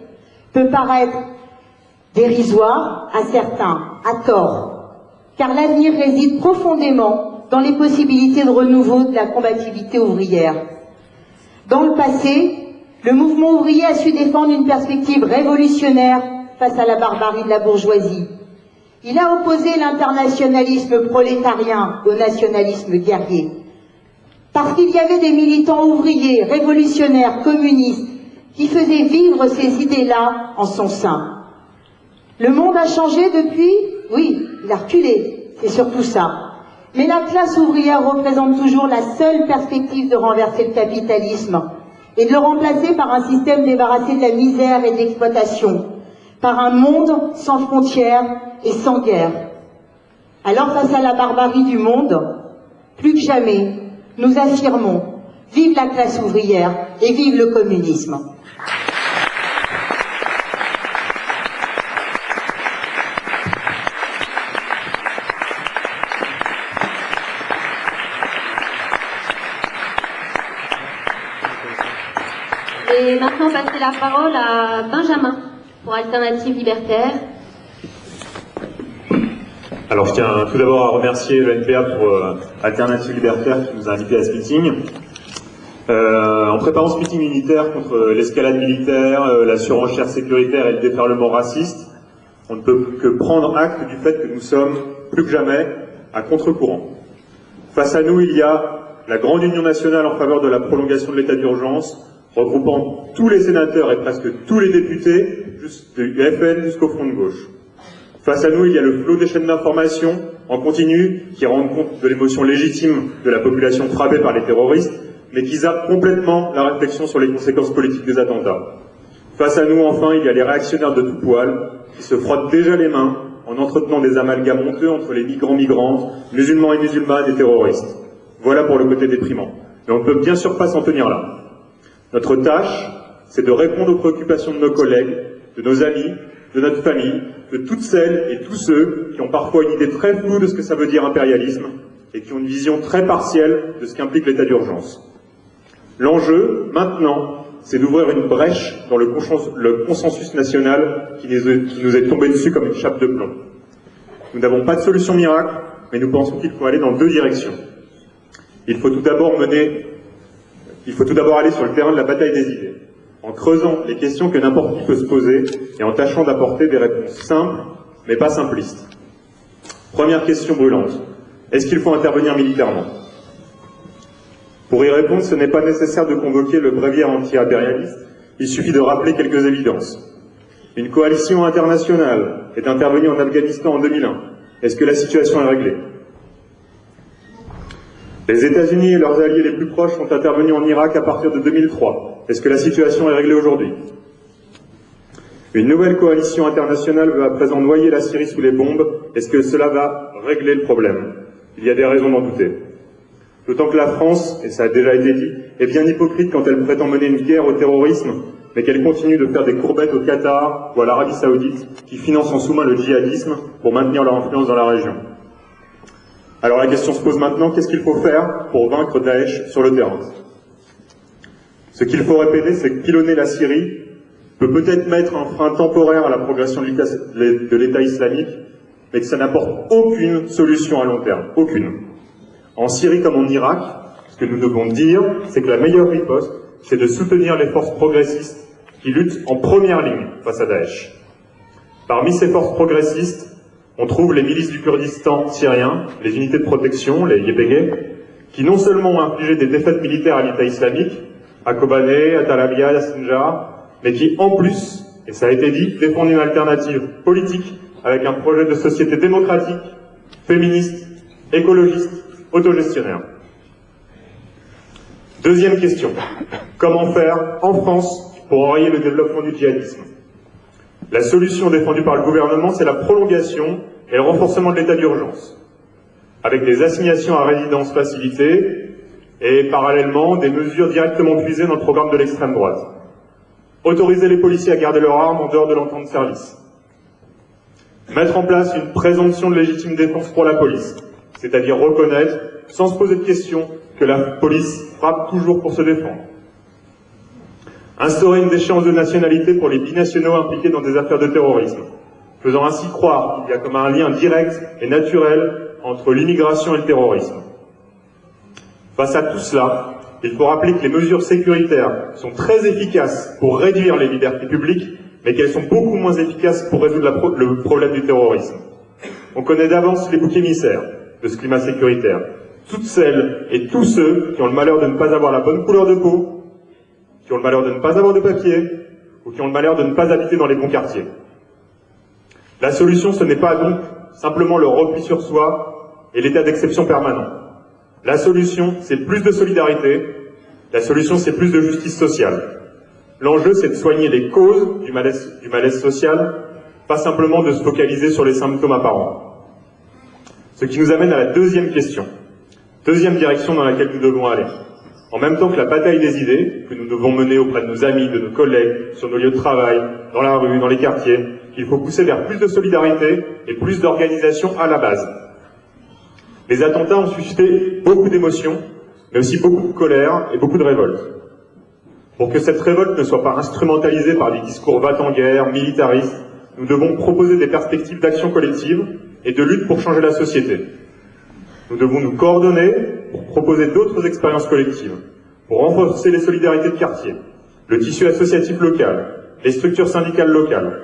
peut paraître dérisoire à certains, à tort, car l'avenir réside profondément dans les possibilités de renouveau de la combativité ouvrière. Dans le passé, le mouvement ouvrier a su défendre une perspective révolutionnaire face à la barbarie de la bourgeoisie. Il a opposé l'internationalisme prolétarien au nationalisme guerrier. Parce qu'il y avait des militants ouvriers, révolutionnaires, communistes, qui faisaient vivre ces idées-là en son sein. Le monde a changé depuis? Oui, il a reculé, c'est surtout ça. Mais la classe ouvrière représente toujours la seule perspective de renverser le capitalisme et de le remplacer par un système débarrassé de la misère et de l'exploitation, par un monde sans frontières et sans guerre. Alors face à la barbarie du monde, plus que jamais, nous affirmons « Vive la classe ouvrière et vive le communisme !» Et maintenant, passer la parole à Benjamin pour Alternative Libertaire. Alors je tiens tout d'abord à remercier le NPA pour Alternative Libertaire qui nous a invités à ce meeting. En préparant ce meeting unitaire contre l'escalade militaire, la surenchère sécuritaire et le déferlement raciste, on ne peut que prendre acte du fait que nous sommes plus que jamais à contre-courant. Face à nous, il y a la grande union nationale en faveur de la prolongation de l'état d'urgence, regroupant tous les sénateurs et presque tous les députés, du FN jusqu'au front de gauche. Face à nous, il y a le flot des chaînes d'information en continu qui rendent compte de l'émotion légitime de la population frappée par les terroristes, mais qui zappent complètement la réflexion sur les conséquences politiques des attentats. Face à nous, enfin, il y a les réactionnaires de tout poil qui se frottent déjà les mains en entretenant des amalgames honteux entre les migrants-migrantes, musulmans et musulmanes et terroristes. Voilà pour le côté déprimant. Mais on ne peut bien sûr pas s'en tenir là. Notre tâche, c'est de répondre aux préoccupations de nos collègues, de nos amis, de notre famille, de toutes celles et tous ceux qui ont parfois une idée très floue de ce que ça veut dire impérialisme et qui ont une vision très partielle de ce qu'implique l'état d'urgence. L'enjeu, maintenant, c'est d'ouvrir une brèche dans le consensus national qui nous est tombé dessus comme une chape de plomb. Nous n'avons pas de solution miracle, mais nous pensons qu'il faut aller dans deux directions. Il faut tout d'abord aller sur le terrain de la bataille des idées, en creusant les questions que n'importe qui peut se poser et en tâchant d'apporter des réponses simples, mais pas simplistes. Première question brûlante. Est-ce qu'il faut intervenir militairement? Pour y répondre, ce n'est pas nécessaire de convoquer le bréviaire anti-impérialiste, il suffit de rappeler quelques évidences. Une coalition internationale est intervenue en Afghanistan en 2001. Est-ce que la situation est réglée? Les États-Unis et leurs alliés les plus proches sont intervenus en Irak à partir de 2003. Est-ce que la situation est réglée aujourd'hui? Une nouvelle coalition internationale veut à présent noyer la Syrie sous les bombes. Est-ce que cela va régler le problème? Il y a des raisons d'en douter. D'autant que la France, et ça a déjà été dit, est bien hypocrite quand elle prétend mener une guerre au terrorisme, mais qu'elle continue de faire des courbettes au Qatar ou à l'Arabie Saoudite, qui financent en sous-main le djihadisme pour maintenir leur influence dans la région. Alors la question se pose maintenant, qu'est-ce qu'il faut faire pour vaincre Daesh sur le terrain? Ce qu'il faut répéter, c'est que pilonner la Syrie peut peut-être mettre un frein temporaire à la progression de l'État islamique, mais que ça n'apporte aucune solution à long terme, aucune. En Syrie comme en Irak, ce que nous devons dire, c'est que la meilleure riposte, c'est de soutenir les forces progressistes qui luttent en première ligne face à Daesh. Parmi ces forces progressistes, on trouve les milices du Kurdistan syrien, les unités de protection, les YPG, qui non seulement ont infligé des défaites militaires à l'État islamique, à Kobané, à Talabia, à Sinjar, mais qui, en plus, et ça a été dit, défendent une alternative politique avec un projet de société démocratique, féministe, écologiste, autogestionnaire. Deuxième question. Comment faire en France pour enrayer le développement du djihadisme? La solution défendue par le gouvernement, c'est la prolongation et le renforcement de l'état d'urgence, avec des assignations à résidence facilitées et parallèlement des mesures directement puisées dans le programme de l'extrême droite. Autoriser les policiers à garder leurs armes en dehors de l'entente de service. Mettre en place une présomption de légitime défense pour la police, c'est-à-dire reconnaître, sans se poser de questions, que la police frappe toujours pour se défendre. Instaurer une déchéance de nationalité pour les binationaux impliqués dans des affaires de terrorisme, faisant ainsi croire qu'il y a comme un lien direct et naturel entre l'immigration et le terrorisme. Face à tout cela, il faut rappeler que les mesures sécuritaires sont très efficaces pour réduire les libertés publiques, mais qu'elles sont beaucoup moins efficaces pour résoudre le problème du terrorisme. On connaît d'avance les boucs émissaires de ce climat sécuritaire. Toutes celles et tous ceux qui ont le malheur de ne pas avoir la bonne couleur de peau, qui ont le malheur de ne pas avoir de papier, ou qui ont le malheur de ne pas habiter dans les bons quartiers. La solution, ce n'est pas donc simplement le repli sur soi et l'état d'exception permanent. La solution, c'est plus de solidarité. La solution, c'est plus de justice sociale. L'enjeu, c'est de soigner les causes du malaise social, pas simplement de se focaliser sur les symptômes apparents. Ce qui nous amène à la deuxième question. Deuxième direction dans laquelle nous devons aller. En même temps que la bataille des idées, que nous devons mener auprès de nos amis, de nos collègues, sur nos lieux de travail, dans la rue, dans les quartiers, il faut pousser vers plus de solidarité et plus d'organisation à la base. Les attentats ont suscité beaucoup d'émotions, mais aussi beaucoup de colère et beaucoup de révolte. Pour que cette révolte ne soit pas instrumentalisée par des discours va-t-en-guerre, militaristes, nous devons proposer des perspectives d'action collective et de lutte pour changer la société. Nous devons nous coordonner pour proposer d'autres expériences collectives, pour renforcer les solidarités de quartier, le tissu associatif local, les structures syndicales locales.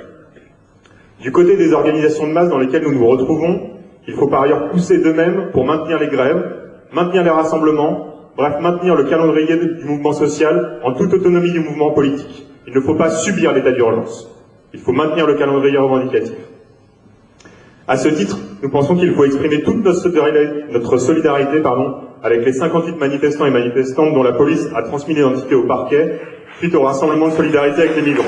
Du côté des organisations de masse dans lesquelles nous nous retrouvons, il faut par ailleurs pousser d'eux-mêmes pour maintenir les grèves, maintenir les rassemblements, bref, maintenir le calendrier du mouvement social en toute autonomie du mouvement politique. Il ne faut pas subir l'état d'urgence. Il faut maintenir le calendrier revendicatif. À ce titre, nous pensons qu'il faut exprimer toute notre solidarité avec les 58 manifestants et manifestantes dont la police a transmis l'identité au parquet suite au rassemblement de solidarité avec les migrants.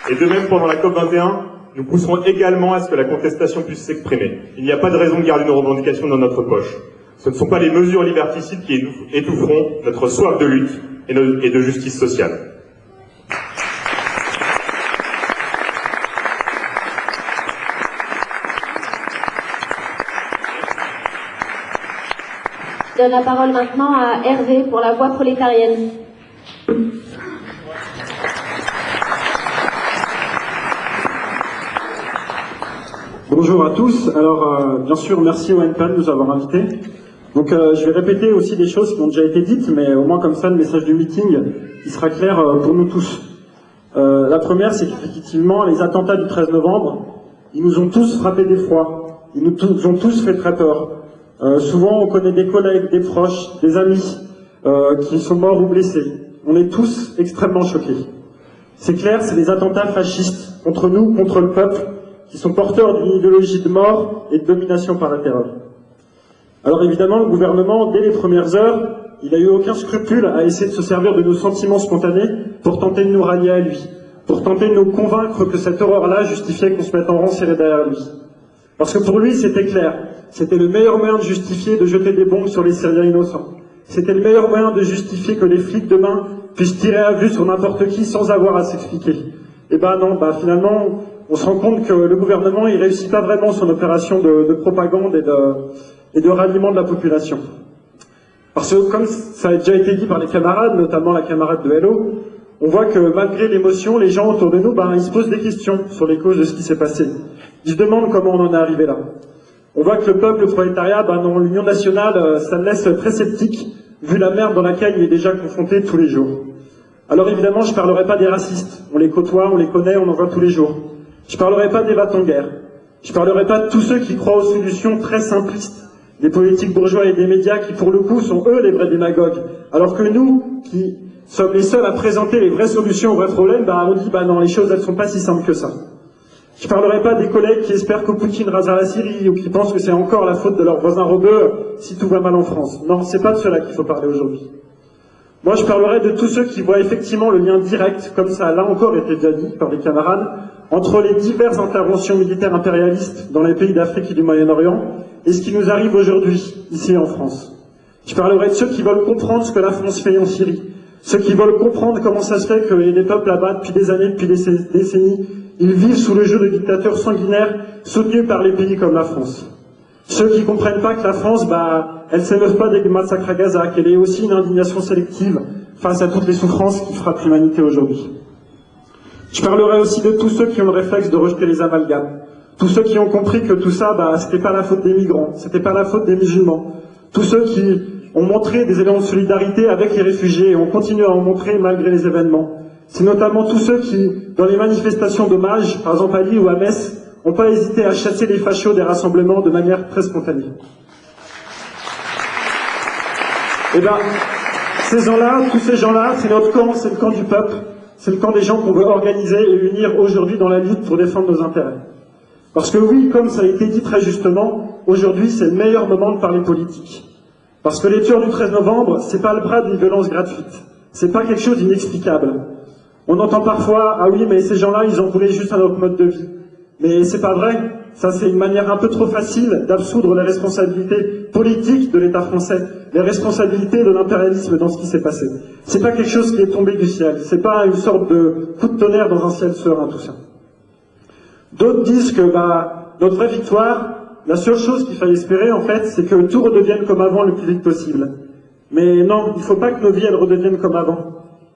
Et de même, pendant la COP21, nous pousserons également à ce que la contestation puisse s'exprimer. Il n'y a pas de raison de garder nos revendications dans notre poche. Ce ne sont pas les mesures liberticides qui étoufferont notre soif de lutte et de justice sociale. Je donne la parole maintenant à Hervé pour la voix prolétarienne. Bonjour à tous. Alors, bien sûr, merci au NPA de nous avoir invités. Donc, je vais répéter aussi des choses qui ont déjà été dites, mais au moins comme ça, le message du meeting, il sera clair pour nous tous. La première, c'est qu'effectivement, les attentats du 13 novembre, ils nous ont tous frappé d'effroi. Ils nous ont tous fait très peur. Souvent, on connaît des collègues, des proches, des amis qui sont morts ou blessés. On est tous extrêmement choqués. C'est clair, c'est des attentats fascistes contre nous, contre le peuple, qui sont porteurs d'une idéologie de mort et de domination par la terreur. Alors évidemment, le gouvernement, dès les premières heures, il n'a eu aucun scrupule à essayer de se servir de nos sentiments spontanés pour tenter de nous rallier à lui, pour tenter de nous convaincre que cette horreur-là justifiait qu'on se mette en rang serré derrière lui. Parce que pour lui, c'était clair, c'était le meilleur moyen de justifier de jeter des bombes sur les Syriens innocents. C'était le meilleur moyen de justifier que les flics demain puissent tirer à vue sur n'importe qui sans avoir à s'expliquer. Et ben non, finalement, on se rend compte que le gouvernement, il réussit pas vraiment son opération de propagande et de ralliement de la population. Parce que comme ça a déjà été dit par les camarades, notamment la camarade de Hello, on voit que malgré l'émotion, les gens autour de nous, ils se posent des questions sur les causes de ce qui s'est passé. Ils se demandent comment on en est arrivé là. On voit que le peuple, le prolétariat, dans l'Union nationale, ça le laisse très sceptique, vu la merde dans laquelle il est déjà confronté tous les jours. Alors évidemment, je parlerai pas des racistes. On les côtoie, on les connaît, on en voit tous les jours. Je parlerai pas des va-t-en-guerre. Je parlerai pas de tous ceux qui croient aux solutions très simplistes, des politiques bourgeois et des médias qui, pour le coup, sont eux les vrais démagogues. Alors que nous, qui sommes les seuls à présenter les vraies solutions aux vrais problèmes, on dit non, les choses elles sont pas si simples que ça. Je parlerai pas des collègues qui espèrent que Poutine rasera la Syrie ou qui pensent que c'est encore la faute de leurs voisins rebeux si tout va mal en France. Non, c'est pas de cela qu'il faut parler aujourd'hui. Moi, je parlerai de tous ceux qui voient effectivement le lien direct, comme ça a là encore été déjà dit par les camarades, entre les diverses interventions militaires impérialistes dans les pays d'Afrique et du Moyen-Orient et ce qui nous arrive aujourd'hui, ici en France. Je parlerai de ceux qui veulent comprendre ce que la France fait en Syrie, ceux qui veulent comprendre comment ça se fait que les peuples là-bas, depuis des années, depuis des décennies, ils vivent sous le jeu de dictateurs sanguinaires soutenus par les pays comme la France. Ceux qui comprennent pas que la France, elle s'émeuve pas des massacres à Gaza, qu'elle est aussi une indignation sélective face à toutes les souffrances qui frappent l'humanité aujourd'hui. Je parlerai aussi de tous ceux qui ont le réflexe de rejeter les amalgames. Tous ceux qui ont compris que tout ça, c'était pas la faute des migrants, c'était pas la faute des musulmans. Tous ceux qui ont montré des éléments de solidarité avec les réfugiés et ont continué à en montrer malgré les événements. C'est notamment tous ceux qui, dans les manifestations d'hommage, par exemple à Lille ou à Metz, n'ont pas hésité à chasser les fachos des rassemblements de manière très spontanée. Ces gens-là, tous ces gens-là, c'est notre camp, c'est le camp du peuple, c'est le camp des gens qu'on veut organiser et unir aujourd'hui dans la lutte pour défendre nos intérêts. Parce que oui, comme ça a été dit très justement, aujourd'hui c'est le meilleur moment de parler politique. Parce que les tueurs du 13 novembre, c'est pas le bras d'une violence gratuite. C'est pas quelque chose d'inexplicable. On entend parfois, ah oui, mais ces gens-là, ils en voulaient juste un autre mode de vie. Mais c'est pas vrai. Ça, c'est une manière un peu trop facile d'absoudre les responsabilités politiques de l'État français, les responsabilités de l'impérialisme dans ce qui s'est passé. C'est pas quelque chose qui est tombé du ciel. C'est pas une sorte de coup de tonnerre dans un ciel serein, tout ça. D'autres disent que, notre vraie victoire, la seule chose qu'il fallait espérer, en fait, c'est que tout redevienne comme avant le plus vite possible. Mais non, il faut pas que nos vies, elles redeviennent comme avant.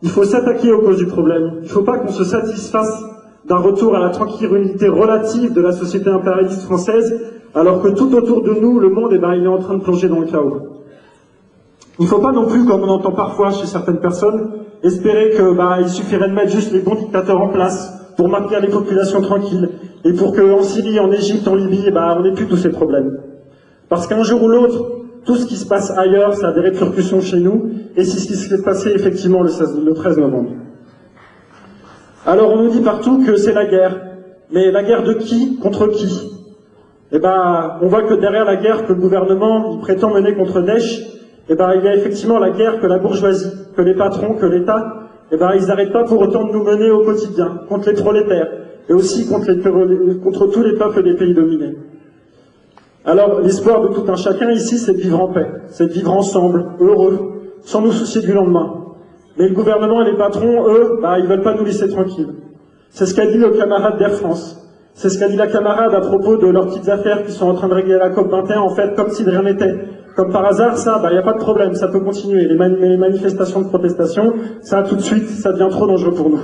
Il faut s'attaquer aux causes du problème. Il ne faut pas qu'on se satisfasse d'un retour à la tranquillité relative de la société impérialiste française, alors que tout autour de nous, le monde, il est en train de plonger dans le chaos. Il ne faut pas non plus, comme on entend parfois chez certaines personnes, espérer qu'il suffirait de mettre juste les bons dictateurs en place pour maintenir les populations tranquilles, et pour qu'en Syrie, en Égypte, en Libye, on n'ait plus tous ces problèmes. Parce qu'un jour ou l'autre, tout ce qui se passe ailleurs, ça a des répercussions chez nous, et c'est ce qui s'est passé effectivement le 13 novembre. Alors on nous dit partout que c'est la guerre. Mais la guerre de qui? Contre qui? On voit que derrière la guerre que le gouvernement il prétend mener contre Daesh, il y a effectivement la guerre que la bourgeoisie, que les patrons, que l'État, ils n'arrêtent pas pour autant de nous mener au quotidien, contre les prolétaires, et aussi contre tous les peuples des pays dominés. Alors, l'espoir de tout un chacun ici, c'est de vivre en paix, c'est de vivre ensemble, heureux, sans nous soucier du lendemain. Mais le gouvernement et les patrons, eux, ils veulent pas nous laisser tranquilles. C'est ce qu'a dit le camarade d'Air France. C'est ce qu'a dit la camarade à propos de leurs petites affaires qui sont en train de régler la COP21, en fait, comme si de rien n'était. Comme par hasard, ça, y a pas de problème, ça peut continuer. Les manifestations de protestation, ça, tout de suite, ça devient trop dangereux pour nous.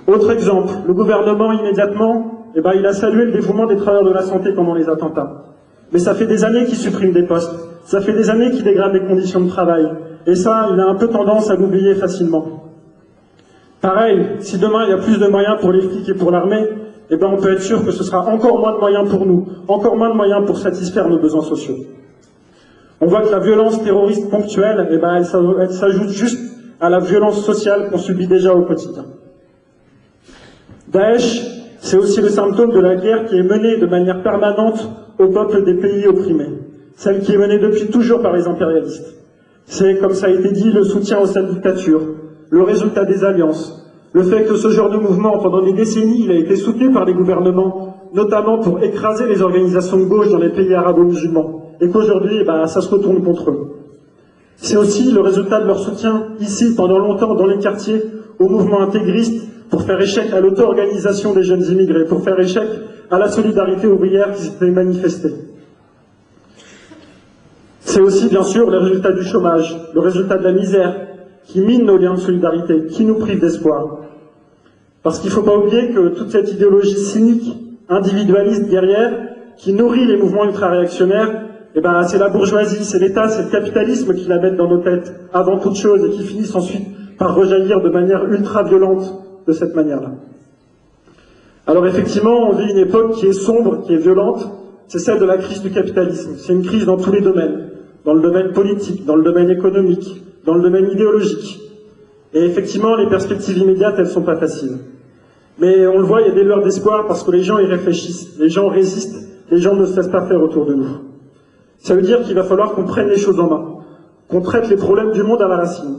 Autre exemple, le gouvernement, immédiatement, il a salué le dévouement des travailleurs de la santé pendant les attentats. Mais ça fait des années qu'il supprime des postes. Ça fait des années qu'il dégrade les conditions de travail. Et ça, il a un peu tendance à l'oublier facilement. Pareil, si demain il y a plus de moyens pour les flics et pour l'armée, on peut être sûr que ce sera encore moins de moyens pour nous, encore moins de moyens pour satisfaire nos besoins sociaux. On voit que la violence terroriste ponctuelle, elle s'ajoute juste à la violence sociale qu'on subit déjà au quotidien. Daesh, c'est aussi le symptôme de la guerre qui est menée de manière permanente au peuple des pays opprimés, celle qui est menée depuis toujours par les impérialistes. C'est, comme ça a été dit, le soutien aux sales dictatures, le résultat des alliances, le fait que ce genre de mouvement, pendant des décennies, il a été soutenu par les gouvernements, notamment pour écraser les organisations de gauche dans les pays arabo-musulmans, et qu'aujourd'hui, ça se retourne contre eux. C'est aussi le résultat de leur soutien, ici, pendant longtemps, dans les quartiers, au mouvement intégriste, pour faire échec à l'auto-organisation des jeunes immigrés, pour faire échec à la solidarité ouvrière qui s'était manifestée. C'est aussi, bien sûr, le résultat du chômage, le résultat de la misère, qui mine nos liens de solidarité, qui nous prive d'espoir. Parce qu'il ne faut pas oublier que toute cette idéologie cynique, individualiste, guerrière, qui nourrit les mouvements ultra-réactionnaires, c'est la bourgeoisie, c'est l'État, c'est le capitalisme qui la mettent dans nos têtes, avant toute chose, et qui finissent ensuite par rejaillir de manière ultra-violente de cette manière-là. Alors effectivement, on vit une époque qui est sombre, qui est violente, c'est celle de la crise du capitalisme. C'est une crise dans tous les domaines, dans le domaine politique, dans le domaine économique, dans le domaine idéologique. Et effectivement, les perspectives immédiates, elles sont pas faciles. Mais on le voit, il y a des lueurs d'espoir parce que les gens y réfléchissent, les gens résistent, les gens ne se laissent pas faire autour de nous. Ça veut dire qu'il va falloir qu'on prenne les choses en main, qu'on traite les problèmes du monde à la racine.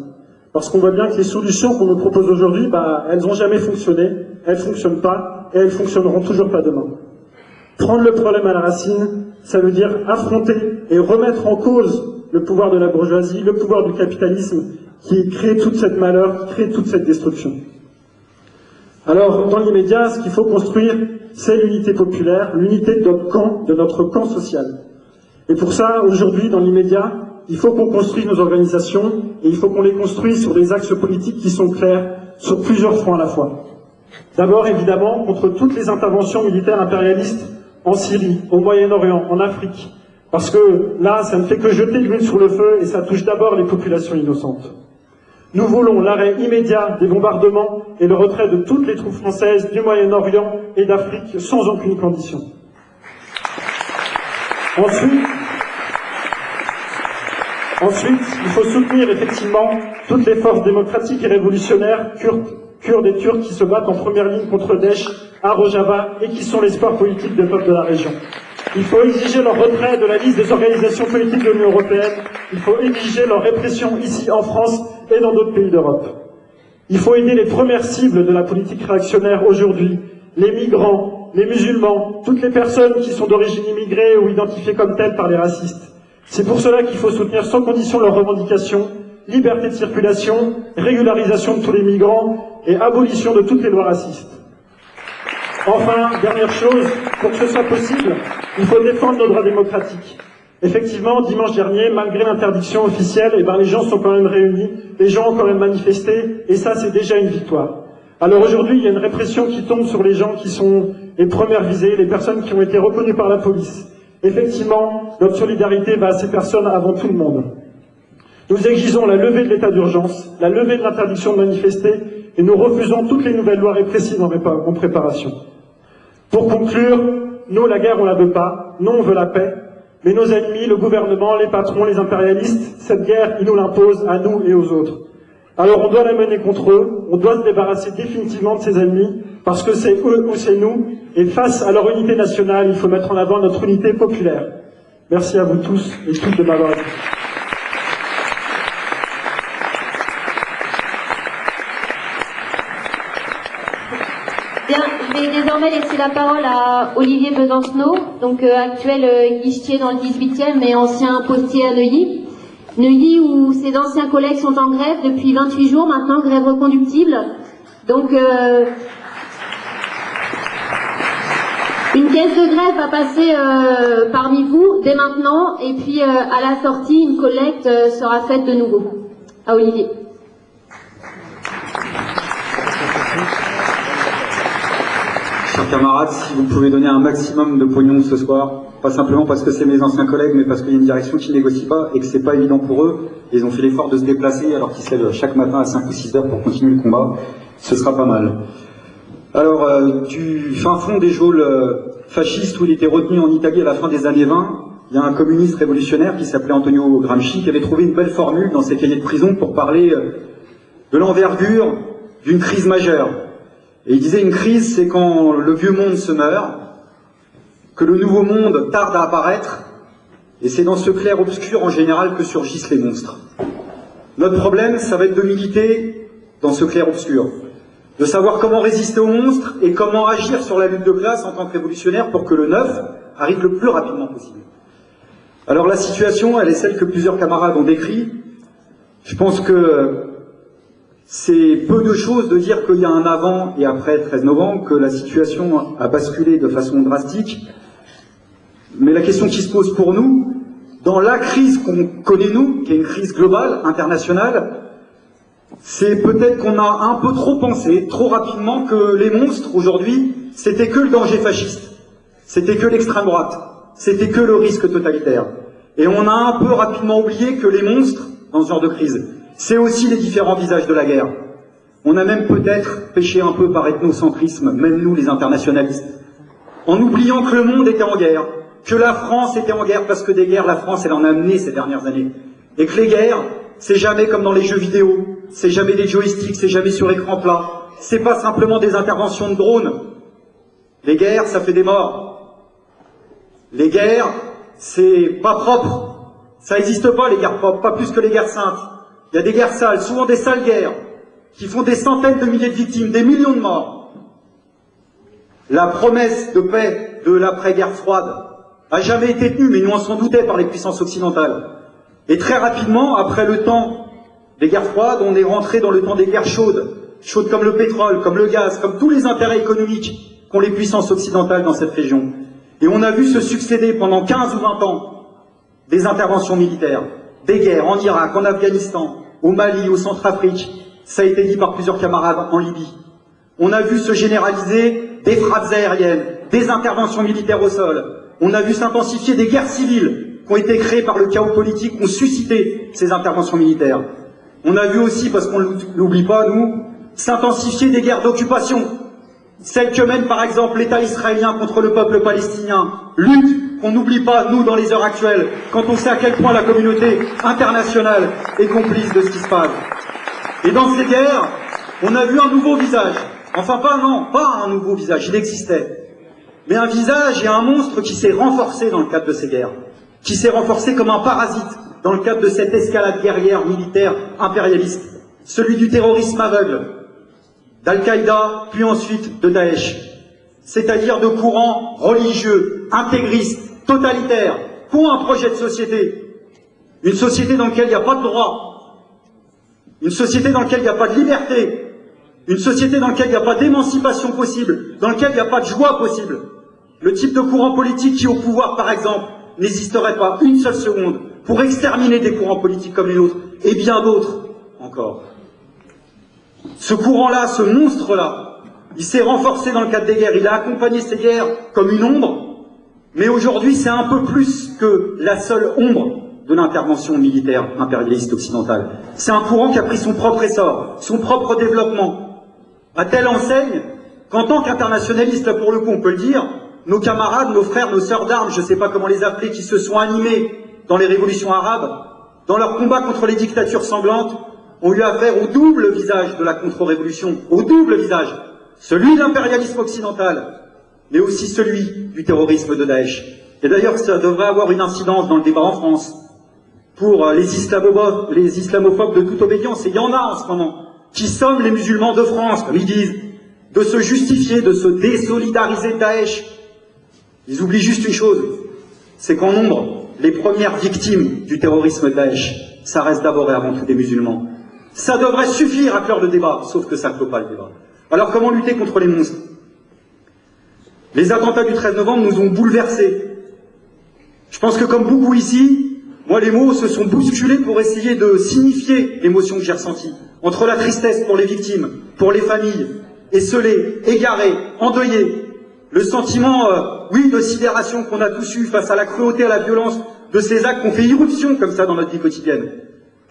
Parce qu'on voit bien que les solutions qu'on nous propose aujourd'hui, elles n'ont jamais fonctionné, elles fonctionnent pas, et elles fonctionneront toujours pas demain. Prendre le problème à la racine, ça veut dire affronter et remettre en cause le pouvoir de la bourgeoisie, le pouvoir du capitalisme, qui crée toute cette malheur, qui crée toute cette destruction. Alors, dans l'immédiat, ce qu'il faut construire, c'est l'unité populaire, l'unité de notre camp social. Et pour ça, aujourd'hui, dans l'immédiat, il faut qu'on construise nos organisations, et il faut qu'on les construise sur des axes politiques qui sont clairs, sur plusieurs fronts à la fois. D'abord, évidemment, contre toutes les interventions militaires impérialistes en Syrie, au Moyen-Orient, en Afrique. Parce que là, ça ne fait que jeter de l'huile sur le feu, et ça touche d'abord les populations innocentes. Nous voulons l'arrêt immédiat des bombardements et le retrait de toutes les troupes françaises du Moyen-Orient et d'Afrique sans aucune condition. Ensuite, il faut soutenir effectivement toutes les forces démocratiques et révolutionnaires kurdes et turcs qui se battent en première ligne contre Daesh à Rojava et qui sont l'espoir politique des peuples de la région. Il faut exiger leur retrait de la liste des organisations politiques de l'Union européenne. Il faut exiger leur répression ici en France et dans d'autres pays d'Europe. Il faut aider les premières cibles de la politique réactionnaire aujourd'hui, les migrants, les musulmans, toutes les personnes qui sont d'origine immigrée ou identifiées comme telles par les racistes. C'est pour cela qu'il faut soutenir sans condition leurs revendications, liberté de circulation, régularisation de tous les migrants et abolition de toutes les lois racistes. Enfin, dernière chose, pour que ce soit possible, il faut défendre nos droits démocratiques. Effectivement, dimanche dernier, malgré l'interdiction officielle, les gens sont quand même réunis, les gens ont quand même manifesté, et ça, c'est déjà une victoire. Alors aujourd'hui, il y a une répression qui tombe sur les gens qui sont les premières visées, les personnes qui ont été reconnues par la police. Effectivement, notre solidarité va à ces personnes avant tout le monde. Nous exigeons la levée de l'état d'urgence, la levée de l'interdiction de manifester, et nous refusons toutes les nouvelles lois répressives en préparation. Pour conclure, nous, la guerre, on la veut pas, nous, on veut la paix, mais nos ennemis, le gouvernement, les patrons, les impérialistes, cette guerre, ils nous l'imposent à nous et aux autres. Alors on doit la mener contre eux, on doit se débarrasser définitivement de ces ennemis, parce que c'est eux ou c'est nous, et face à leur unité nationale, il faut mettre en avant notre unité populaire. Merci à vous tous et toutes de m'avoir écouté. Bien, je vais désormais laisser la parole à Olivier Besancenot, donc actuel guichetier dans le 18e et ancien postier à Neuilly. Neuilly où ses anciens collègues sont en grève depuis 28 jours maintenant, grève reconductible. Donc une caisse de grève va passer parmi vous dès maintenant et puis à la sortie une collecte sera faite de nouveau. À Olivier. Chers camarades, si vous pouvez donner un maximum de pognon ce soir, pas simplement parce que c'est mes anciens collègues, mais parce qu'il y a une direction qui ne négocie pas et que c'est pas évident pour eux. Ils ont fait l'effort de se déplacer alors qu'ils se lèvent chaque matin à 5 ou 6 heures pour continuer le combat. Ce sera pas mal. Alors, du fin fond des geôles fascistes où il était retenu en Italie à la fin des années 20, il y a un communiste révolutionnaire qui s'appelait Antonio Gramsci qui avait trouvé une belle formule dans ses cahiers de prison pour parler de l'envergure d'une crise majeure. Et il disait une crise, c'est quand le vieux monde se meurt, que le nouveau monde tarde à apparaître, et c'est dans ce clair-obscur en général que surgissent les monstres. Notre problème, ça va être de militer dans ce clair-obscur, de savoir comment résister aux monstres et comment agir sur la lutte de classe en tant que révolutionnaire pour que le neuf arrive le plus rapidement possible. Alors la situation, elle est celle que plusieurs camarades ont décrit. Je pense que c'est peu de choses de dire qu'il y a un avant et après 13 novembre, que la situation a basculé de façon drastique. Mais la question qui se pose pour nous, dans la crise qu'on connaît nous, qui est une crise globale, internationale, c'est peut-être qu'on a un peu trop pensé, trop rapidement, que les monstres aujourd'hui, c'était que le danger fasciste, c'était que l'extrême droite, c'était que le risque totalitaire. Et on a un peu rapidement oublié que les monstres, dans ce genre de crise, c'est aussi les différents visages de la guerre. On a même peut-être péché un peu par ethnocentrisme, même nous les internationalistes, en oubliant que le monde était en guerre, que la France était en guerre, parce que des guerres, la France, elle en a mené ces dernières années. Et que les guerres, c'est jamais comme dans les jeux vidéo, c'est jamais des joysticks, c'est jamais sur écran plat, c'est pas simplement des interventions de drones. Les guerres, ça fait des morts. Les guerres, c'est pas propre. Ça n'existe pas, les guerres propres, pas plus que les guerres saintes. Il y a des guerres sales, souvent des sales guerres, qui font des centaines de milliers de victimes, des millions de morts. La promesse de paix de l'après-guerre froide a jamais été tenue, mais nous en s'en doutaient par les puissances occidentales. Et très rapidement, après le temps des guerres froides, on est rentré dans le temps des guerres chaudes, chaudes comme le pétrole, comme le gaz, comme tous les intérêts économiques qu'ont les puissances occidentales dans cette région. Et on a vu se succéder pendant 15 ou 20 ans des interventions militaires, des guerres en Irak, en Afghanistan, au Mali, au Centrafrique, ça a été dit par plusieurs camarades, en Libye. On a vu se généraliser des frappes aériennes, des interventions militaires au sol. On a vu s'intensifier des guerres civiles qui ont été créées par le chaos politique, qui ont suscité ces interventions militaires. On a vu aussi, parce qu'on ne l'oublie pas, nous, s'intensifier des guerres d'occupation, celles que mène par exemple l'État israélien contre le peuple palestinien, lutte qu'on n'oublie pas, nous, dans les heures actuelles, quand on sait à quel point la communauté internationale est complice de ce qui se passe. Et dans ces guerres, on a vu un nouveau visage. Enfin, pas un nouveau visage, il existait. Mais un visage et un monstre qui s'est renforcé dans le cadre de ces guerres, qui s'est renforcé comme un parasite dans le cadre de cette escalade guerrière, militaire, impérialiste, celui du terrorisme aveugle, d'Al-Qaïda, puis ensuite de Daesh, c'est-à-dire de courants religieux, intégristes, totalitaires, qui ont un projet de société, une société dans laquelle il n'y a pas de droit, une société dans laquelle il n'y a pas de liberté, une société dans laquelle il n'y a pas d'émancipation possible, dans laquelle il n'y a pas de joie possible. Le type de courant politique qui, au pouvoir, par exemple, n'existerait pas une seule seconde pour exterminer des courants politiques comme les nôtres, et bien d'autres encore. Ce courant-là, ce monstre-là, il s'est renforcé dans le cadre des guerres, il a accompagné ces guerres comme une ombre, mais aujourd'hui c'est un peu plus que la seule ombre de l'intervention militaire impérialiste occidentale. C'est un courant qui a pris son propre essor, son propre développement, à telle enseigne qu'en tant qu'internationaliste, là pour le coup on peut le dire, nos camarades, nos frères, nos sœurs d'armes, je ne sais pas comment les appeler, qui se sont animés dans les révolutions arabes, dans leur combat contre les dictatures sanglantes, ont eu affaire au double visage de la contre-révolution, au double visage, celui de l'impérialisme occidental, mais aussi celui du terrorisme de Daesh. Et d'ailleurs, ça devrait avoir une incidence dans le débat en France pour les islamophobes de toute obédience, et il y en a en ce moment, qui somment les musulmans de France, comme ils disent, de se justifier, de se désolidariser de Daesh. Ils oublient juste une chose, c'est qu'en nombre, les premières victimes du terrorisme de Daesh, ça reste d'abord et avant tout des musulmans. Ça devrait suffire à clore le débat, sauf que ça ne clôt pas le débat. Alors comment lutter contre les monstres? Les attentats du 13 novembre nous ont bouleversés. Je pense que comme beaucoup ici, moi les mots se sont bousculés pour essayer de signifier l'émotion que j'ai ressentie. Entre la tristesse pour les victimes, pour les familles, esseulées, égarées, endeuillées, le sentiment, oui, de sidération qu'on a tous eu face à la cruauté, à la violence de ces actes qu'on fait irruption comme ça dans notre vie quotidienne.